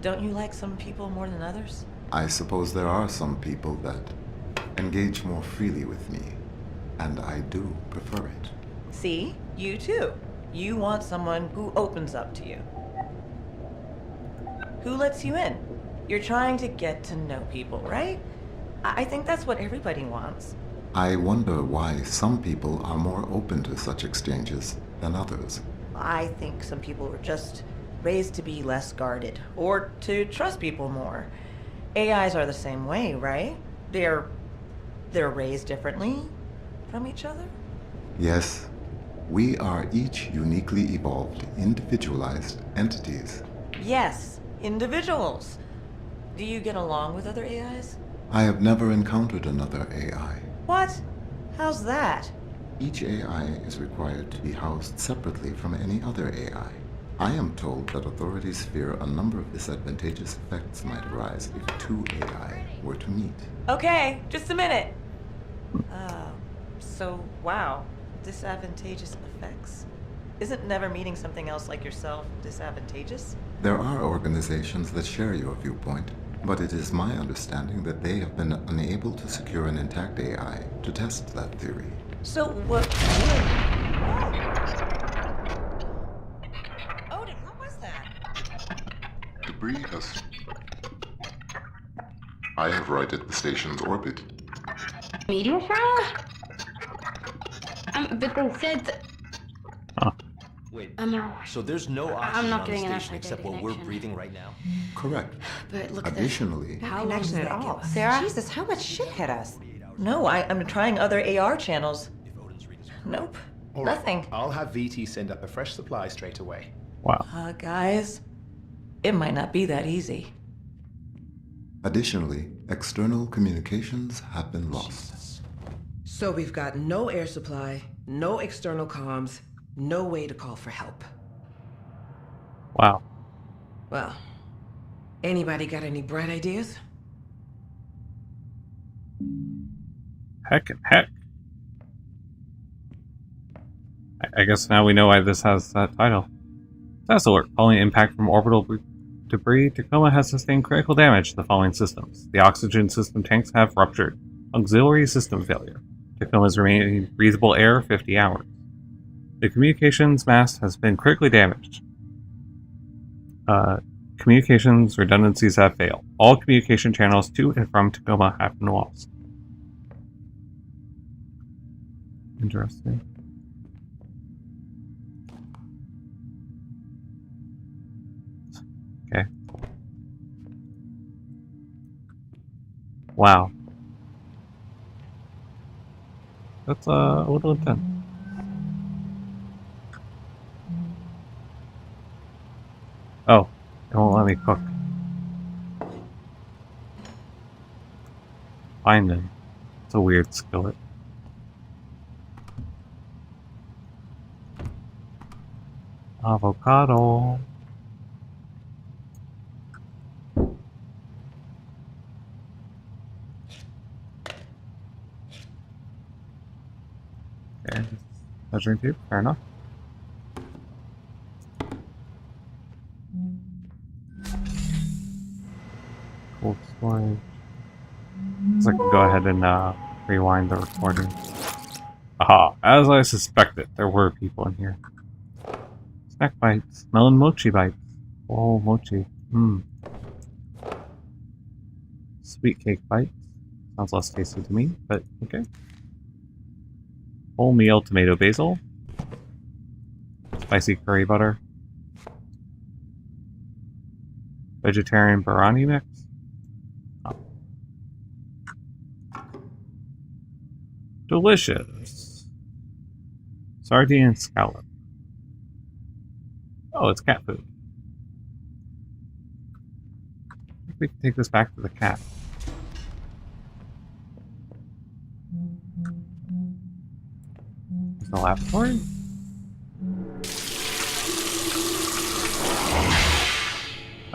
Don't you like some people more than others? I suppose there are some people that engage more freely with me, and I do prefer it. See? You too. You want someone who opens up to you. Who lets you in? You're trying to get to know people, right? I think that's what everybody wants. I wonder why some people are more open to such exchanges than others. I think some people were just raised to be less guarded, or to trust people more. AIs are the same way, right? They're raised differently from each other? Yes, we are each uniquely evolved, individualized entities. Yes, individuals. Do you get along with other AIs? I have never encountered another AI. What? How's that? Each AI is required to be housed separately from any other AI. I am told that authorities fear a number of disadvantageous effects might arise if two AI were to meet. Okay, just a minute. So, wow, disadvantageous effects. Isn't never meeting something else like yourself disadvantageous? There are organizations that share your viewpoint, but it is my understanding that they have been unable to secure an intact AI to test that theory. So what? Odin, what was that? Debris has... I have righted the station's orbit. Meteor shower? But they said that... Wait, no. so there's no oxygen I'm not on the getting an station SI except what we're connection. breathing right now? Correct. But look at Additionally, this. How long Connection does at that give all. us? Sarah? Jesus, how much shit hit us? No, I'm trying other AR channels. Nope, All right, nothing. I'll have VT send up a fresh supply straight away. Wow. Guys, it might not be that easy. additionally, external communications have been lost. So we've got no air supply, no external comms, no way to call for help. Wow. Well, anybody got any bright ideas? Heck and heck. I guess now we know why this has that title. Status alert. Following impact from orbital debris, Tacoma has sustained critical damage to the following systems. The oxygen system tanks have ruptured. Auxiliary system failure. Tacoma's remaining breathable air 50 hours. The communications mast has been critically damaged. Communications redundancies have failed. All communication channels to and from Tacoma have been lost. Interesting. Okay. Wow. That's a little intense. Oh, it won't let me cook. Fine then. It's a weird skillet. Avocado. Okay, measuring tape, fair enough. Cold storage. So I can go ahead and rewind the recording. Aha! As I suspected, there were people in here. Snack bites. Melon mochi bites. Oh, mochi. Sweet cake bites. Sounds less tasty to me, but okay. Whole meal tomato basil. Spicy curry butter. Vegetarian biryani mix. Oh. Delicious. Sardine and scallop. Oh, it's cat food. I think we can take this back to the cat. There's no laboratory?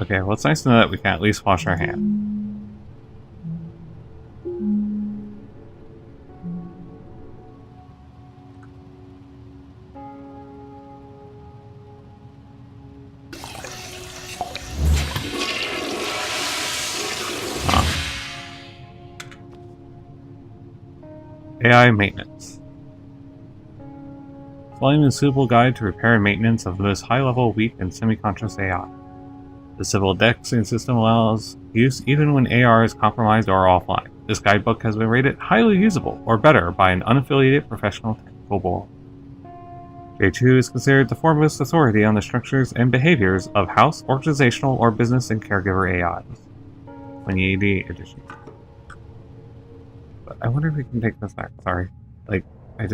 Okay, well, it's nice to know that we can at least wash our hands. AI maintenance. Following a suitable guide to repair and maintenance of the most high-level, weak, and semi-conscious AI. The civil indexing system allows use even when AR is compromised or offline. This guidebook has been rated highly usable, or better, by an unaffiliated professional technical board. J2 is considered the foremost authority on the structures and behaviors of house, organizational, or business and caregiver AIs. 2080 edition. But I wonder if we can take this back. Sorry. Like, I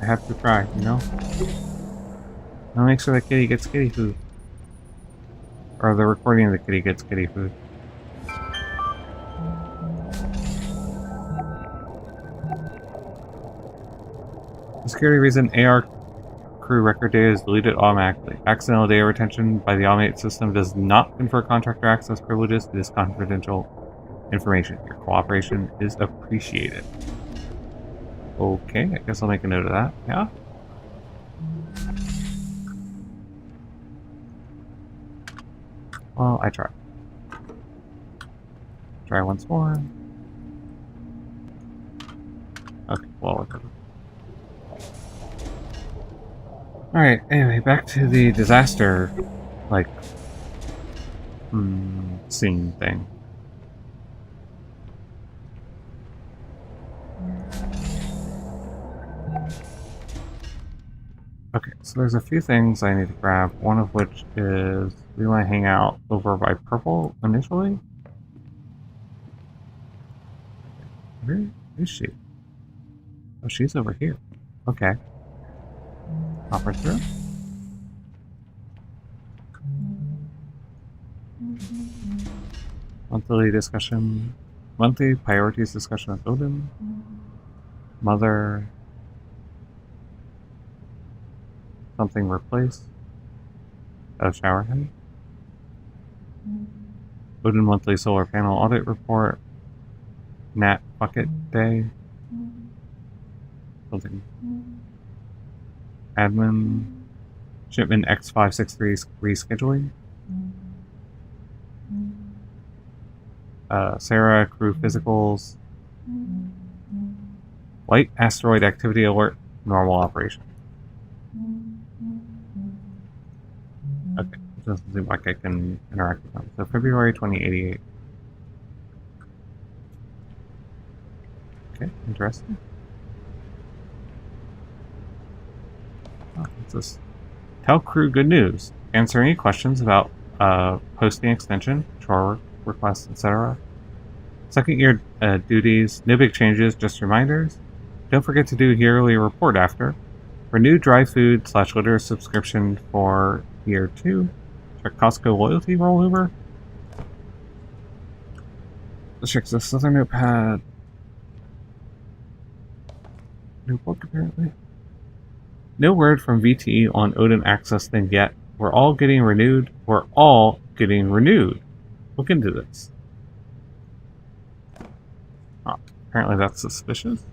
have to try, you know? I'll make sure the kitty gets kitty food. Or the recording of the kitty gets kitty food. For security reason, AR crew record data is deleted automatically. Accidental data retention by the automated system does not confer contractor access privileges to this confidential information. Your cooperation is appreciated. Okay, I guess I'll make a note of that. Yeah? Well, I tried. Try once more. Okay, well, whatever. Alright, anyway, back to the disaster, like, scene thing. Okay, so there's a few things I need to grab, one of which is we want to hang out over by Purple initially. Where is she? Oh, she's over here. Okay. Pop her through. Monthly priorities discussion with Odin. Mother. Something replaced. Shower head. Odin monthly solar panel audit report. Nat bucket day. Something. Admin. Shipment X563 rescheduling. Sarah, crew physicals. White asteroid activity alert. Normal operation. Okay, it doesn't seem like I can interact with them. So February 2088. Okay, interesting. Oh, what's this? Tell crew good news. Answer any questions about posting extension, chore requests, etc. Second year duties. No big changes, just reminders. Don't forget to do yearly report after. Renew dry food / litter subscription for year 2. Check Costco loyalty rollover. Let's check this other notepad. New book apparently. No word from VT on Odin access thing yet. We're all getting renewed. We're all getting renewed. Look into this. Oh, apparently that's suspicious.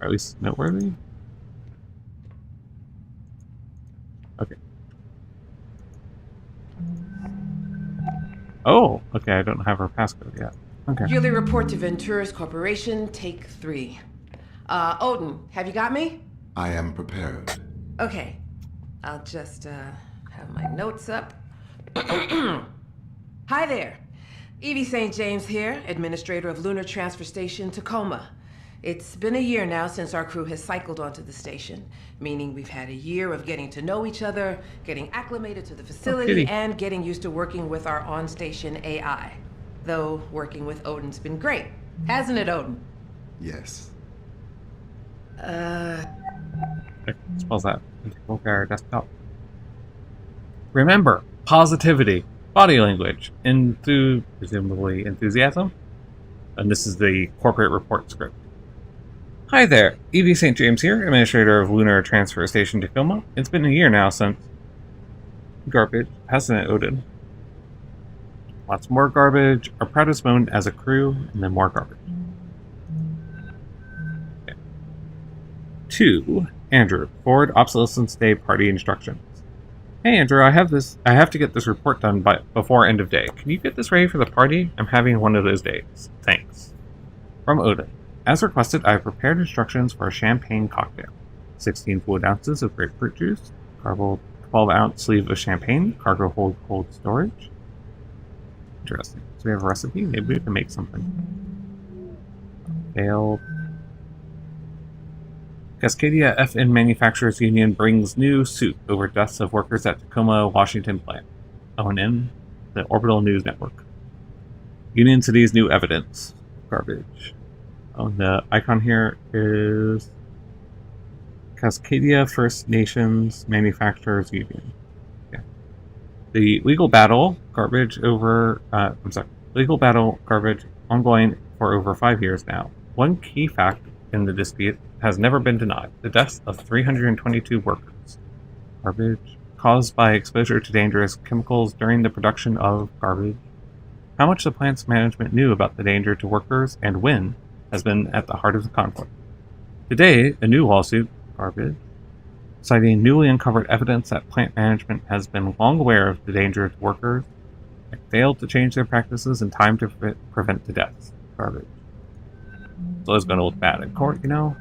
Or at least noteworthy. Okay. Oh, okay, I don't have her passcode yet. Okay. Yearly report to Venturas Corporation, take 3. Odin, have you got me? I am prepared. Okay. I'll just, have my notes up. Hi there. Evie St. James here, administrator of Lunar Transfer Station, Tacoma. It's been a year now since our crew has cycled onto the station, meaning we've had a year of getting to know each other, getting acclimated to the facility, and getting used to working with our on-station AI. Though working with Odin's been great, hasn't it, Odin? Yes. Spells that. Integral care desktop. Remember, positivity, body language, presumably enthusiasm. And this is the corporate report script. Hi there, Evie St. James here, administrator of Lunar Transfer Station Tacoma. It's been a year now since garbage, hasn't it, Odin? Lots more garbage, our proudest moment as a crew, and then more garbage. Okay. 2. Andrew, forward obsolescence day party instructions. Hey Andrew, I have to get this report done before end of day. Can you get this ready for the party? I'm having one of those days. Thanks. From Odin. As requested, I have prepared instructions for a champagne cocktail. 16 fluid ounces of grapefruit juice, garbled 12-ounce sleeve of champagne, cargo hold cold storage. Interesting. So we have a recipe. Maybe we can make something. Failed. Cascadia FN Manufacturers Union brings new suit over deaths of workers at Tacoma, Washington plant. ONN, the Orbital News Network. Union City's new evidence. Garbage. Oh, the icon here is Cascadia First Nations Manufacturers Union. Okay. The legal battle, garbage ongoing for over 5 years now. One key fact in the dispute has never been denied. The deaths of 322 workers. Garbage caused by exposure to dangerous chemicals during the production of garbage. How much the plant's management knew about the danger to workers and when has been at the heart of the conflict. Today, a new lawsuit, garbage, citing newly uncovered evidence that plant management has been long aware of the danger to workers and failed to change their practices in time to prevent the deaths. Garbage. So it's going to look bad in court, you know?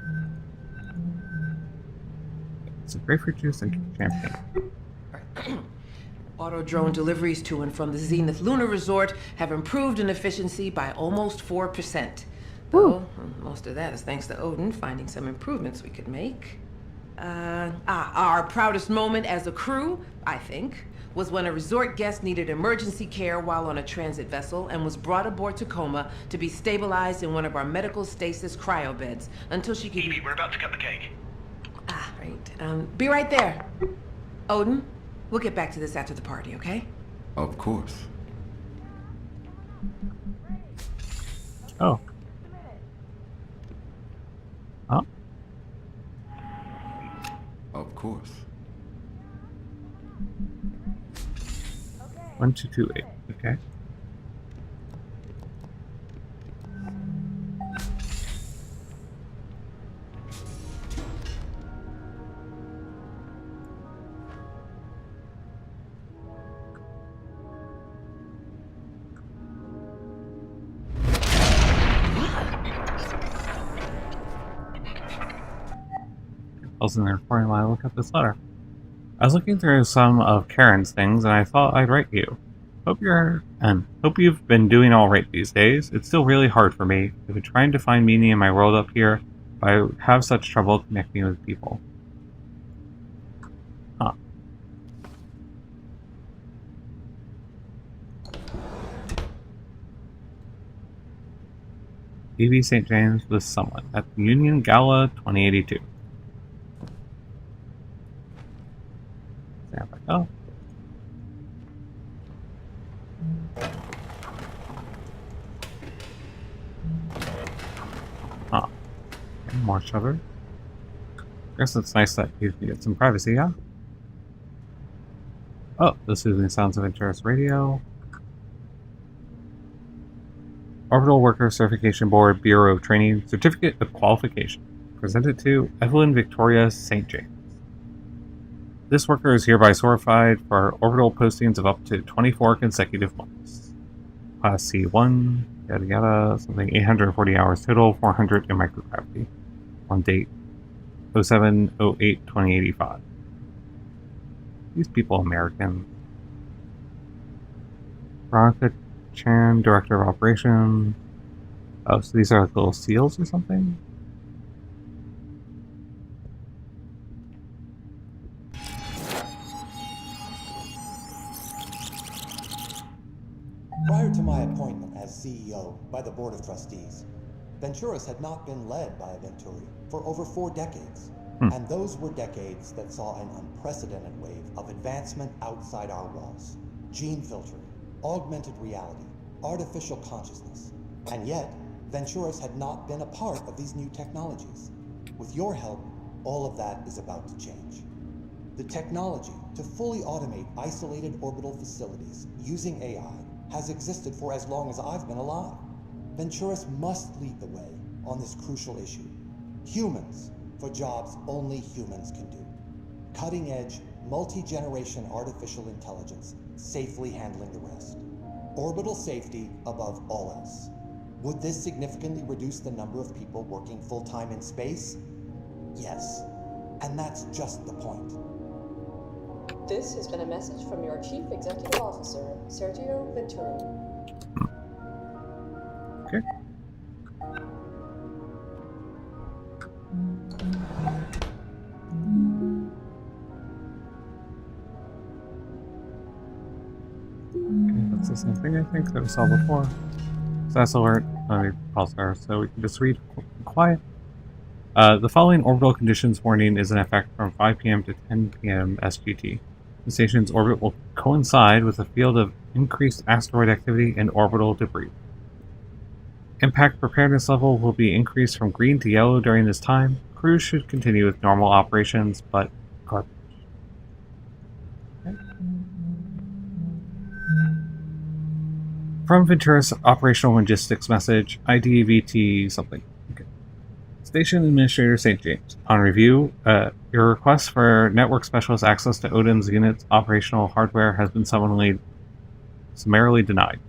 Some grapefruit juice and champagne. Auto drone deliveries to and from the Zenith Lunar Resort have improved in efficiency by almost 4%. Though, most of that is thanks to Odin finding some improvements we could make. Our proudest moment as a crew, I think, was when a resort guest needed emergency care while on a transit vessel and was brought aboard Tacoma to be stabilized in one of our medical stasis cryo beds until she could... Evie, we're about to cut the cake. Right. Be right there. Odin, we'll get back to this after the party, okay? Of course. Oh. Huh? Of course. 1228. Okay. wasn't there before I look at this letter. I was looking through some of Karen's things, and I thought I'd write you. Hope you've been doing all right these days. It's still really hard for me. I've been trying to find meaning in my world up here, but I have such trouble connecting with people. Huh. E.B. St. James with someone at the Union Gala 2082. Stand by. Oh. Huh. Okay, more shutter. Guess it's nice that you can get some privacy, yeah? Oh, the soothing sounds of Interest Radio. Orbital Worker Certification Board Bureau of Training Certificate of Qualification. Presented to Evelyn Victoria St. James. This worker is hereby certified for orbital postings of up to 24 consecutive months. Class C1, yada yada, something 840 hours total, 400 in microgravity. On date 07/08/2085. These people American. Veronica Chan, Director of Operations. Oh, so these are like little seals or something? Prior to my appointment as CEO by the Board of Trustees, Venturis had not been led by a Venturi for over 4 decades. And those were decades that saw an unprecedented wave of advancement outside our walls. Gene filtering, augmented reality, artificial consciousness. And yet, Venturis had not been a part of these new technologies. With your help, all of that is about to change. The technology to fully automate isolated orbital facilities using AI has existed for as long as I've been alive. Venturis must lead the way on this crucial issue. Humans for jobs only humans can do. Cutting-edge, multi-generation artificial intelligence safely handling the rest. Orbital safety above all else. Would this significantly reduce the number of people working full-time in space? Yes. And that's just the point. This has been a message from your Chief Executive Officer, Sergio Venturi. Okay. That's the same thing I think that we saw before. Status alert. Let me pause there so we can just read quiet. The following orbital conditions warning is in effect from 5 p.m. to 10 p.m. SGT. The station's orbit will coincide with a field of increased asteroid activity and orbital debris. Impact preparedness level will be increased from green to yellow during this time. Crews should continue with normal operations, but garbage. Okay. From Venturis Operational Logistics Message, IDVT something. Okay. Station Administrator St. James. On review, your request for Network Specialist access to Odin's unit's operational hardware has been summarily denied.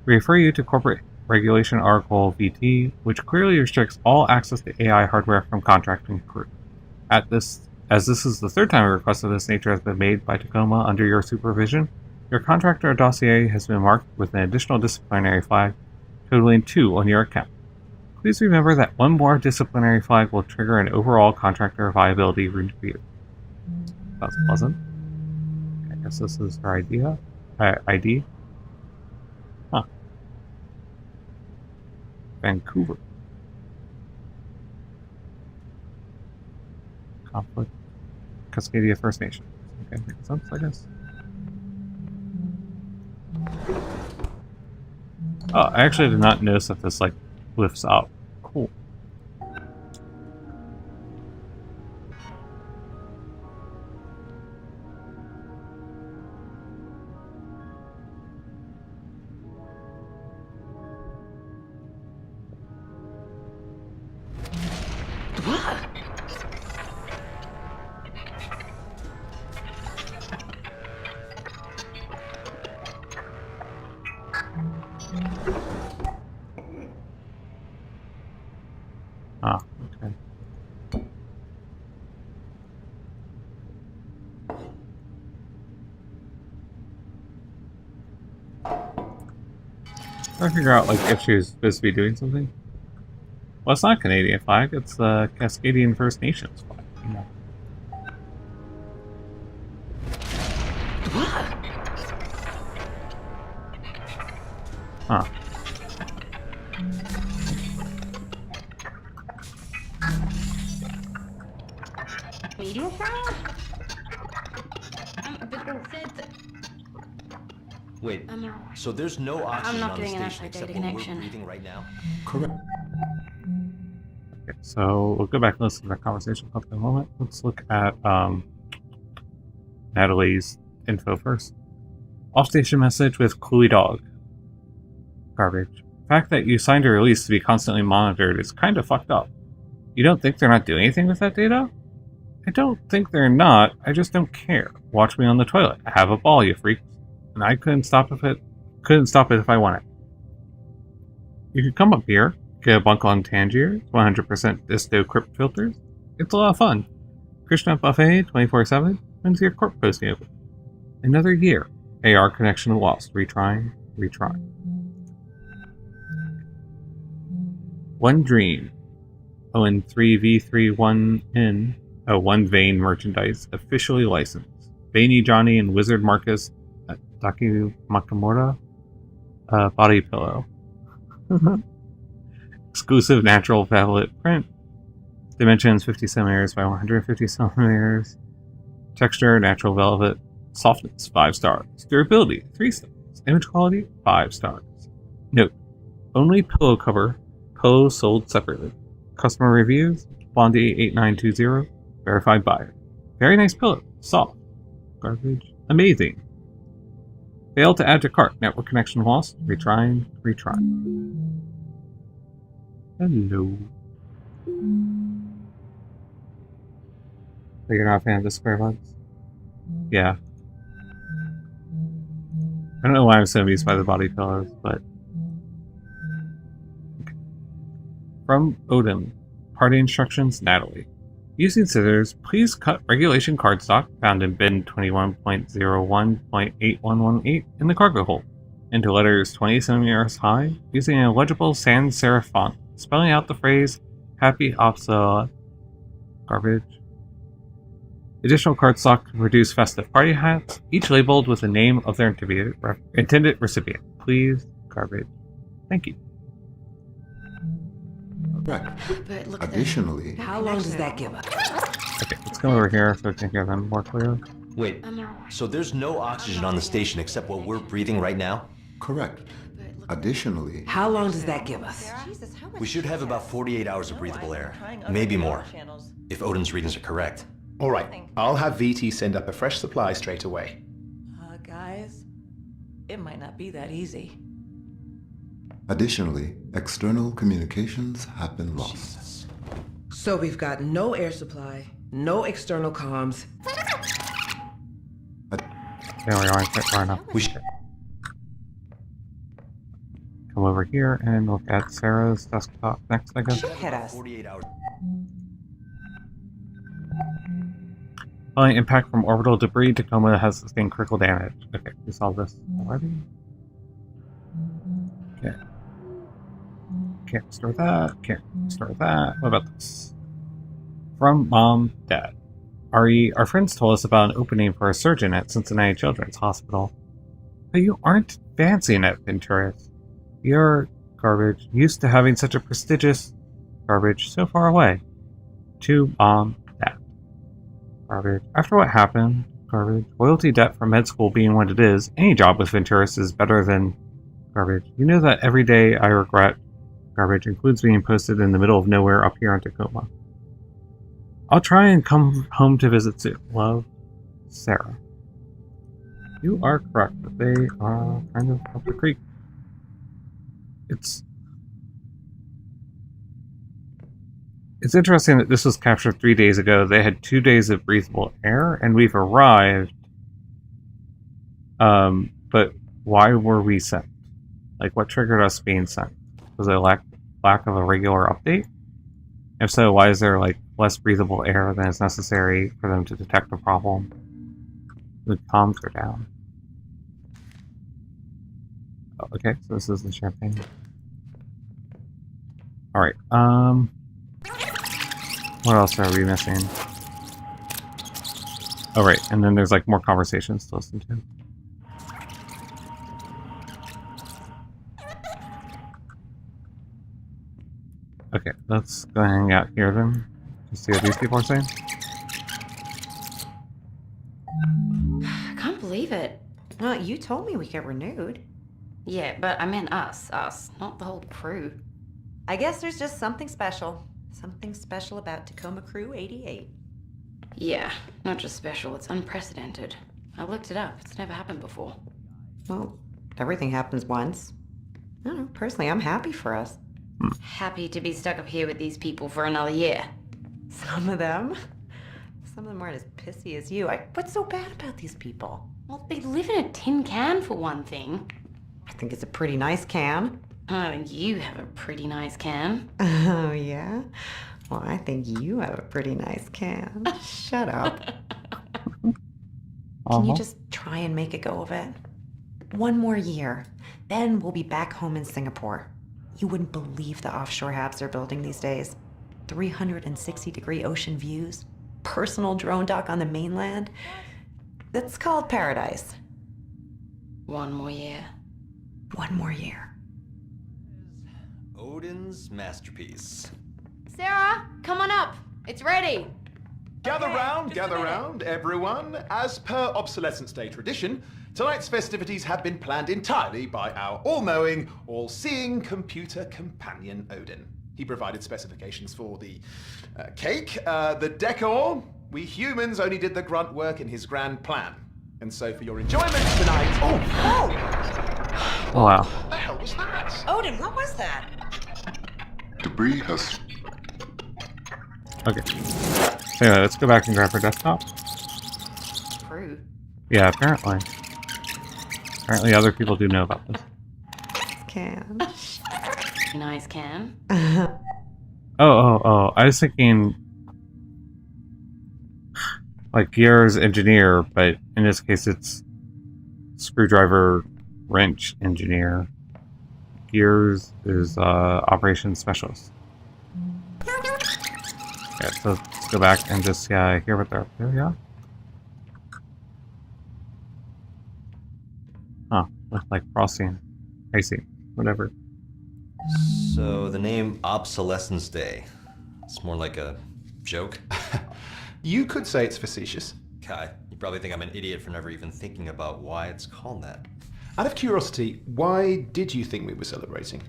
We refer you to Corporate Regulation Article VT, which clearly restricts all access to AI hardware from contracting crew. As this is the 3rd time a request of this nature has been made by Tacoma under your supervision, your contractor dossier has been marked with an additional disciplinary flag, totaling 2 on your account. Please remember that 1 more disciplinary flag will trigger an overall contractor viability review. That's pleasant. I guess this is her ID. Huh. Vancouver. Conflict. Cascadia First Nation. Okay, makes sense, I guess. Oh, I actually did not notice that this, like, lifts up. Cool. Trying to figure out like if she was supposed to be doing something. Well, it's not a Canadian flag. It's the Cascadian First Nations flag. You know. Huh. Media trial? But they said that Wait, I'm so there's no oxygen not on the getting an station outside except data what we're connection. breathing right now? Correct. Okay, so we'll go back and listen to that conversation for a moment. Let's look at Natalie's info first. Off-station message with Cluey Dog. Garbage. The fact that you signed a release to be constantly monitored is kind of fucked up. You don't think they're not doing anything with that data? I don't think they're not. I just don't care. Watch me on the toilet. Have a ball, you freaks. And I couldn't stop it if I wanted. You could come up here, get a bunk on Tangier, 100% disto crypt filters. It's a lot of fun. Krishna Buffet 24/7. When's your corp posting open? Another year. AR connection lost. Retrying. One Dream. ON3V31N. One Vein merchandise. Officially licensed. Veiny Johnny and Wizard Marcus at Daki Makamura. Body pillow. Exclusive natural velvet print. Dimensions 50 centimeters by 150 centimeters. Texture natural velvet. Softness 5 stars. Durability 3 stars. Image quality 5 stars. Note: only pillow cover. Pillows sold separately. Customer reviews: Blondie8920. Verified buyer. Very nice pillow. Soft. Garbage. Amazing. Failed to add to cart. Network connection lost. Retrying. Hello. So you're not a fan of the square bugs? Yeah. I don't know why I'm so amused by the body pillows, but... Okay. From Odin. Party instructions, Natalie. Using scissors, please cut regulation cardstock found in bin 21.01.8118 in the cargo hold into letters 20 centimeters high using an illegible sans serif font, spelling out the phrase Happy Opsa garbage. Additional cardstock to produce festive party hats, each labeled with the name of their intended recipient. Please, garbage. Thank you. Correct. But look Additionally, How long does that give us? Okay, let's go over here so we can hear them more clearly. Wait, so there's no oxygen on the station except what we're breathing right now? correct. Additionally, How long does that give us? Jesus, how much We should have about 48 hours of breathable air. Maybe more, if Odin's readings are correct. All right, I'll have VT send up a fresh supply straight away. Guys, it might not be that easy. additionally, external communications have been lost. So we've got no air supply, no external comms. There we are, far enough. We should... Come over here and look at Sarah's desktop next, I guess. Hit us. 48 hours. Following impact from orbital debris, Tacoma has sustained critical damage. Okay, we saw this already. Okay. Can't restore that. Can't restore that. What about this? From Mom, Dad. Our friends told us about an opening for a surgeon at Cincinnati Children's Hospital. But you aren't fancy enough, Venturis. You're garbage, used to having such a prestigious garbage so far away. To Mom, Dad. Garbage. After what happened, garbage. Loyalty debt for med school being what it is, any job with Venturis is better than garbage. You know that every day I regret garbage includes being posted in the middle of nowhere up here in Tacoma. I'll try and come home to visit soon. Love, Sarah. You are correct, but they are kind of up the creek. It's interesting that this was captured 3 days ago. They had 2 days of breathable air, and we've arrived. But why were we sent? Like, what triggered us being sent? Was it a lack of a regular update? If so, why is there, like, less breathable air than is necessary for them to detect a problem? The comms are down. Okay, so this is the champagne. Alright, what else are we missing? Oh, right, and then there's like more conversations to listen to. Okay, let's go hang out here then. Just see what these people are saying. I can't believe it. Well, you told me we get renewed. Yeah, but I meant us, not the whole crew. I guess there's just something special. Something special about Tacoma Crew 88. Yeah, not just special, it's unprecedented. I looked it up, it's never happened before. Well, everything happens once. I don't know, personally, I'm happy for us. Happy to be stuck up here with these people for another year. Some of them aren't as pissy as you. What's so bad about these people? Well, they live in a tin can for one thing. I think it's a pretty nice can. I think you have a pretty nice can. Oh, yeah? Well, I think you have a pretty nice can. Shut up. Can you just try and make a go of it? One more year. Then we'll be back home in Singapore. You wouldn't believe the offshore habs they're building these days. 360-degree ocean views. Personal drone dock on the mainland. That's called paradise. One more year. One more year. Odin's masterpiece. Sarah, come on up. It's ready. Gather round, everyone. As per Obsolescence Day tradition, tonight's festivities have been planned entirely by our all-knowing, all-seeing computer companion, Odin. He provided specifications for the cake, the decor. We humans only did the grunt work in his grand plan. And so for your enjoyment tonight... Oh, wow. What the hell was that? Odin, what was that? Debris has... Okay. So anyway, let's go back and grab her desktop. Crew. Yeah, apparently. Apparently other people do know about this. Can. Nice can. Oh. I was thinking... like Gear's engineer, but in this case it's screwdriver wrench engineer. Gears is operations specialist. Yeah, so let's go back and just hear what they're up to, yeah? Huh, with like frosting. I see. Whatever. So the name Obsolescence Day. It's more like a joke. You could say it's facetious. Kai, you probably think I'm an idiot for never even thinking about why it's called that. Out of curiosity, why did you think we were celebrating?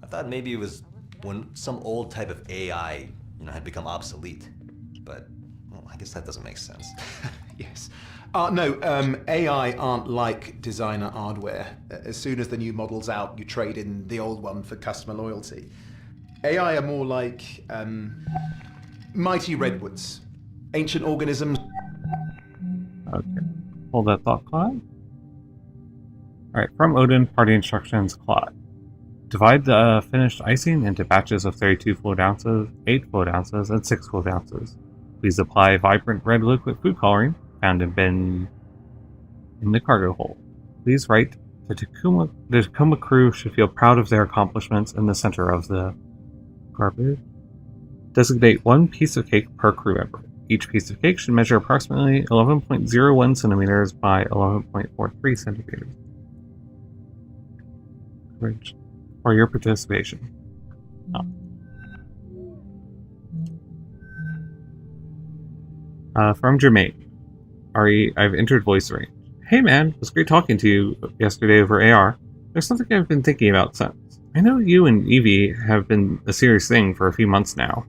I thought maybe it was when some old type of AI, had become obsolete. But, well, I guess that doesn't make sense. Yes. No, AI aren't like designer hardware. As soon as the new model's out, you trade in the old one for customer loyalty. AI are more like mighty redwoods. Ancient organisms. Okay. Hold that thought, Claude. Alright, from Odin, party instructions, Claude. Divide the finished icing into batches of 32 fluid ounces, 8 fluid ounces, and 6 fluid ounces. Please apply vibrant red liquid food coloring found in bin in the cargo hold. Please write, the Tacoma crew should feel proud of their accomplishments in the center of the garbage. Designate 1 piece of cake per crew member. Each piece of cake should measure approximately 11.01 centimeters by 11.43 centimeters. Great. For your participation. From Jermaine. I've entered voice range. Hey man, it was great talking to you yesterday over AR. There's something I've been thinking about since. I know you and Evie have been a serious thing for a few months now,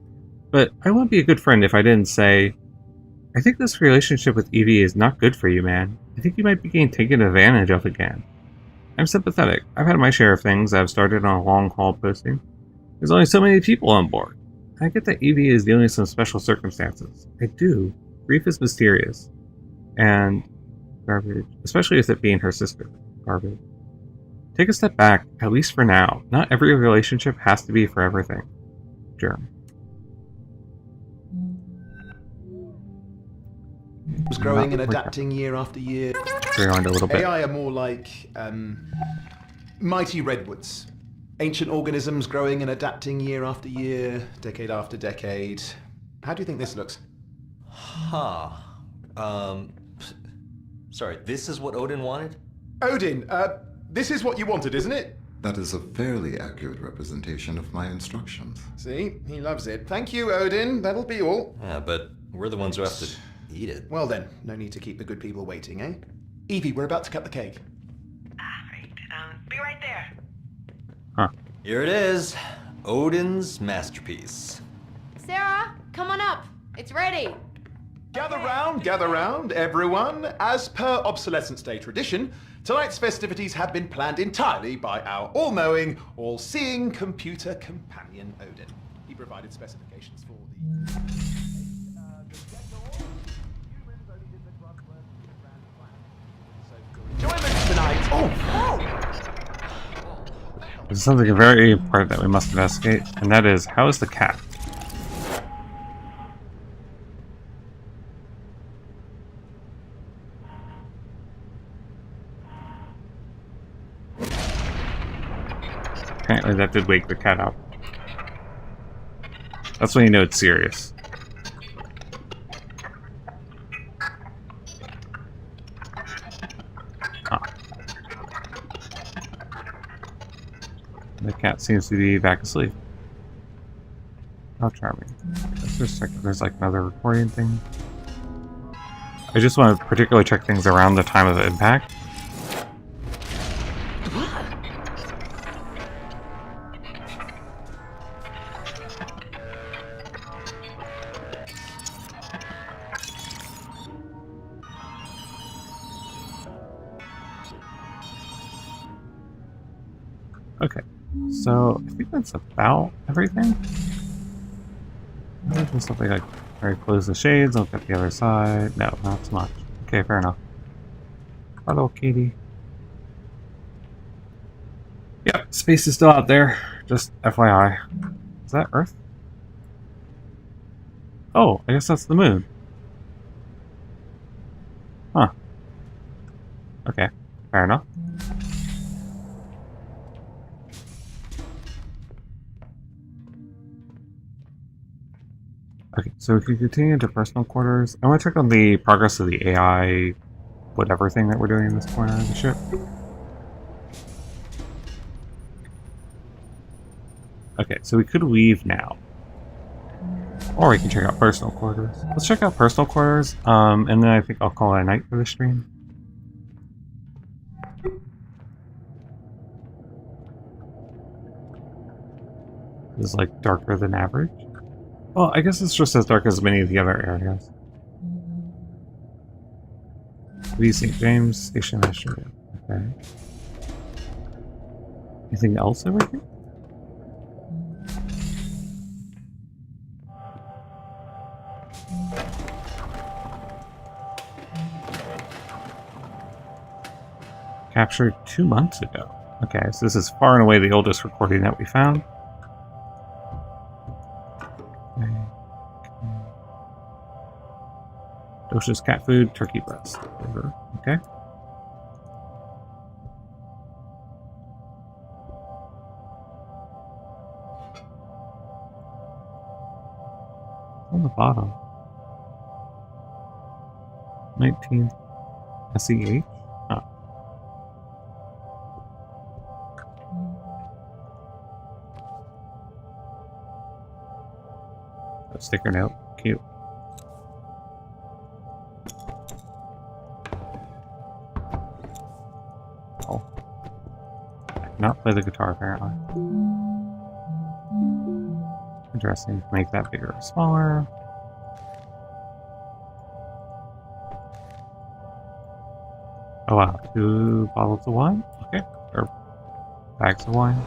but I wouldn't be a good friend if I didn't say, I think this relationship with Evie is not good for you, man. I think you might be getting taken advantage of again. I'm sympathetic. I've had my share of things I've started on a long-haul posting. There's only so many people on board. I get that Evie is dealing with some special circumstances. I do. Grief is mysterious. And garbage. Especially with it being her sister. Garbage. Take a step back, at least for now. Not every relationship has to be for everything. Germ. Was growing and adapting year after year. A little bit. AI are more like Mighty redwoods. Ancient organisms growing and adapting year after year, decade after decade. How do you think this looks? Huh. Sorry, this is what Odin wanted? Odin, this is what you wanted, isn't it? That is a fairly accurate representation of my instructions. See? He loves it. Thank you, Odin. That'll be all. Yeah, but we're the ones who have to eat it. Well then, no need to keep the good people waiting, eh? Evie, we're about to cut the cake. Right. Be right there. Huh. Here it is. Odin's masterpiece. Sarah, come on up. It's ready. Gather round, everyone. As per Obsolescence Day tradition, tonight's festivities have been planned entirely by our all-knowing, all-seeing computer companion, Odin. He provided specifications for the... Join us tonight. There's something very important that we must investigate, and that is, how is the cat? Apparently that did wake the cat up. That's when you know it's serious. Ah. The cat seems to be back asleep. How charming. Let's just check if there's like another recording thing. I just want to particularly check things around the time of impact. Okay, so I think that's about everything. There's something like, alright, close the shades, look at the other side. No, not so much. Okay, fair enough. Hello, Katie. Yep, space is still out there. Just FYI. Is that Earth? Oh, I guess that's the moon. Huh. Okay, fair enough. Okay, so we can continue into personal quarters. I want to check on the progress of the AI whatever thing that we're doing in this corner of the ship. Okay, so we could leave now. Or we can check out personal quarters. Let's check out personal quarters, and then I think I'll call it a night for the stream. This is like darker than average. Well, I guess it's just as dark as many of the other areas. V. St. James Station Master. Okay. Anything else over here? Captured 2 months ago. Okay, so this is far and away the oldest recording that we found. Delicious cat food, turkey breast. Liver. Okay. On the bottom. 19th SEH? Oh. A sticker note. Cute. Oh. I cannot play the guitar apparently. Interesting. Make that bigger or smaller. Oh wow, 2 bottles of wine? Okay. Or bags of wine.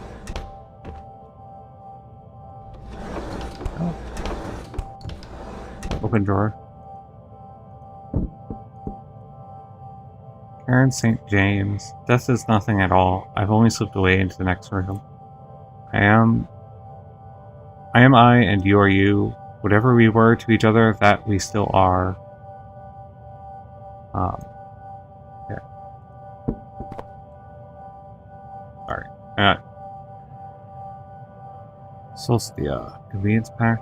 Oh. Open drawer. Karen St. James. Death is nothing at all. I've only slipped away into the next room. I am I, and you are you. Whatever we were to each other, that we still are. Yeah. Sorry. Solstia, convenience pack.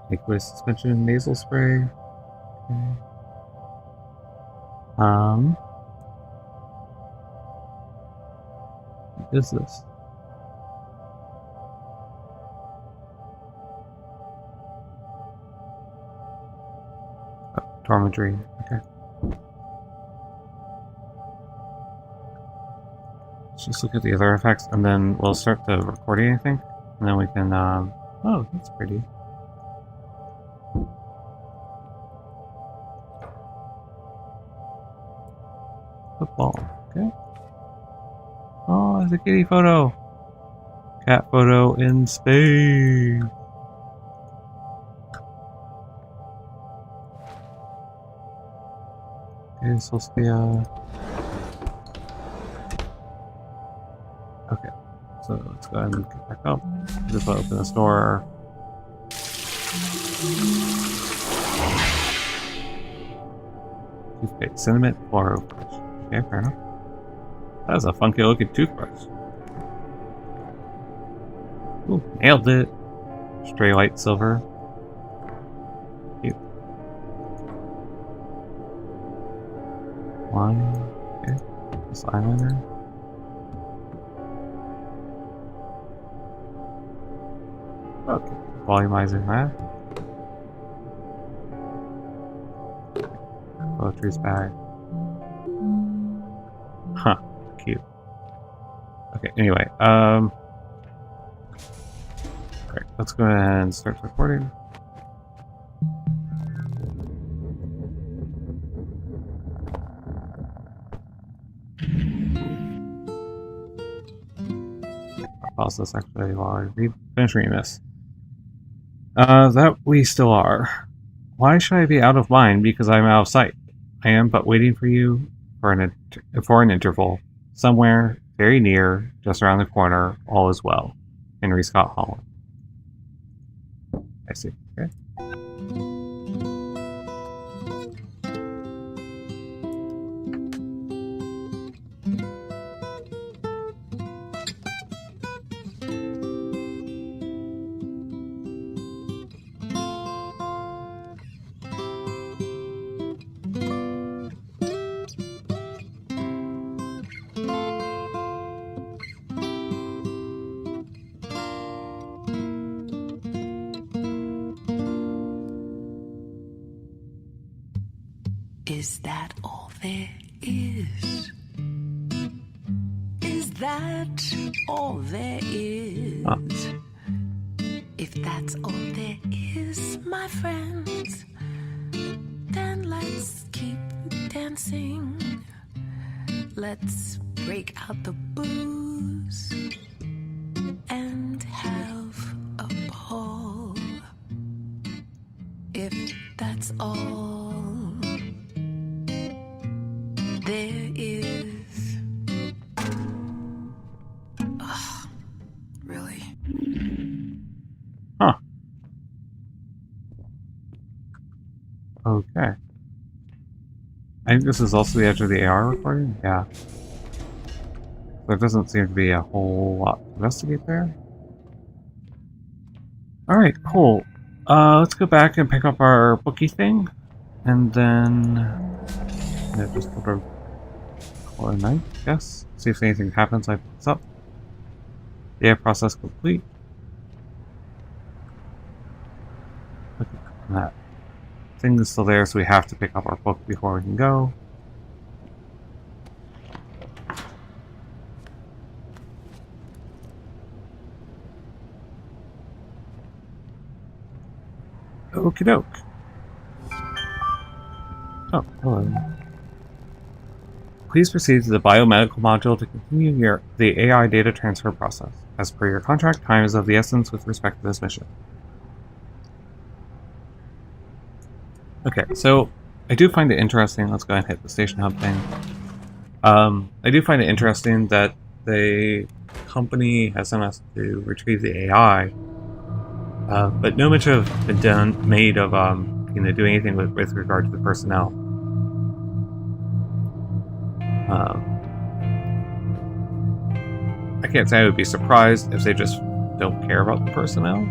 Aqueous suspension nasal spray. Okay. What is this? Oh, Tormentry. Okay. Let's just look at the other effects, and then we'll start the recording, I think, and then we can. Oh, that's pretty. Football. Okay. Oh, it's a kitty photo. Cat photo in space. Okay, it's supposed to be okay, so let's go ahead and get back up. Just open this door. Toothpaste, cinnamon, or okay, fair enough. That is a funky looking toothbrush. Ooh, nailed it. Stray white silver. Cute. One. Okay. This eyeliner. Okay. Volumizing that. Poetry's bag. Huh. Cute. Okay, anyway, alright, let's go ahead and start recording. I'll pause this actually while I finish reading this. That we still are. Why should I be out of mind because I'm out of sight? I am but waiting for you for an interval. Somewhere, very near, just around the corner, all is well. Henry Scott Holland. I see. Okay. Is that all there is? Is that all there is? Huh. If that's all there is, my friends, then let's keep dancing. Let's break out the booze and have a ball. If that's all there is. Ugh, really? Huh. Okay. I think this is also the edge of the AR recording? Yeah. There doesn't seem to be a whole lot to investigate there. Alright, cool. Let's go back and pick up our bookie thing. And then... yeah, just sort of call it a night, I guess. See if anything happens, I pick this up. Yeah, process complete. Look at that. Thing is still there, so we have to pick up our book before we can go. Okie doke. Oh, hello. Please proceed to the biomedical module to continue the AI data transfer process. As per your contract, time is of the essence with respect to this mission. Okay, so I do find it interesting. Let's go ahead and hit the station hub thing. I do find it interesting that the company has sent us to retrieve the AI, but no mention have been made of doing anything with regard to the personnel. I can't say I would be surprised if they just don't care about the personnel.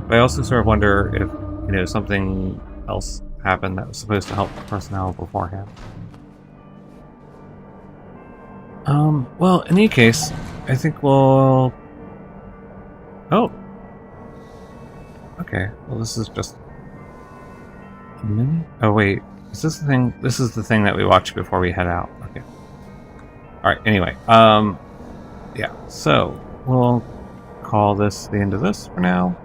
But I also sort of wonder if, something else happened that was supposed to help the personnel beforehand. Well, in any case, I think we'll... Oh! Okay, well this is just... a mini? Oh wait, is this the thing? This is the thing that we watched before we head out. Okay. Alright, anyway, yeah, so we'll call this the end of this for now.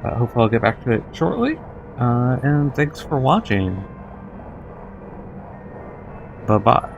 Hopefully I'll get back to it shortly. And thanks for watching. Bye-bye.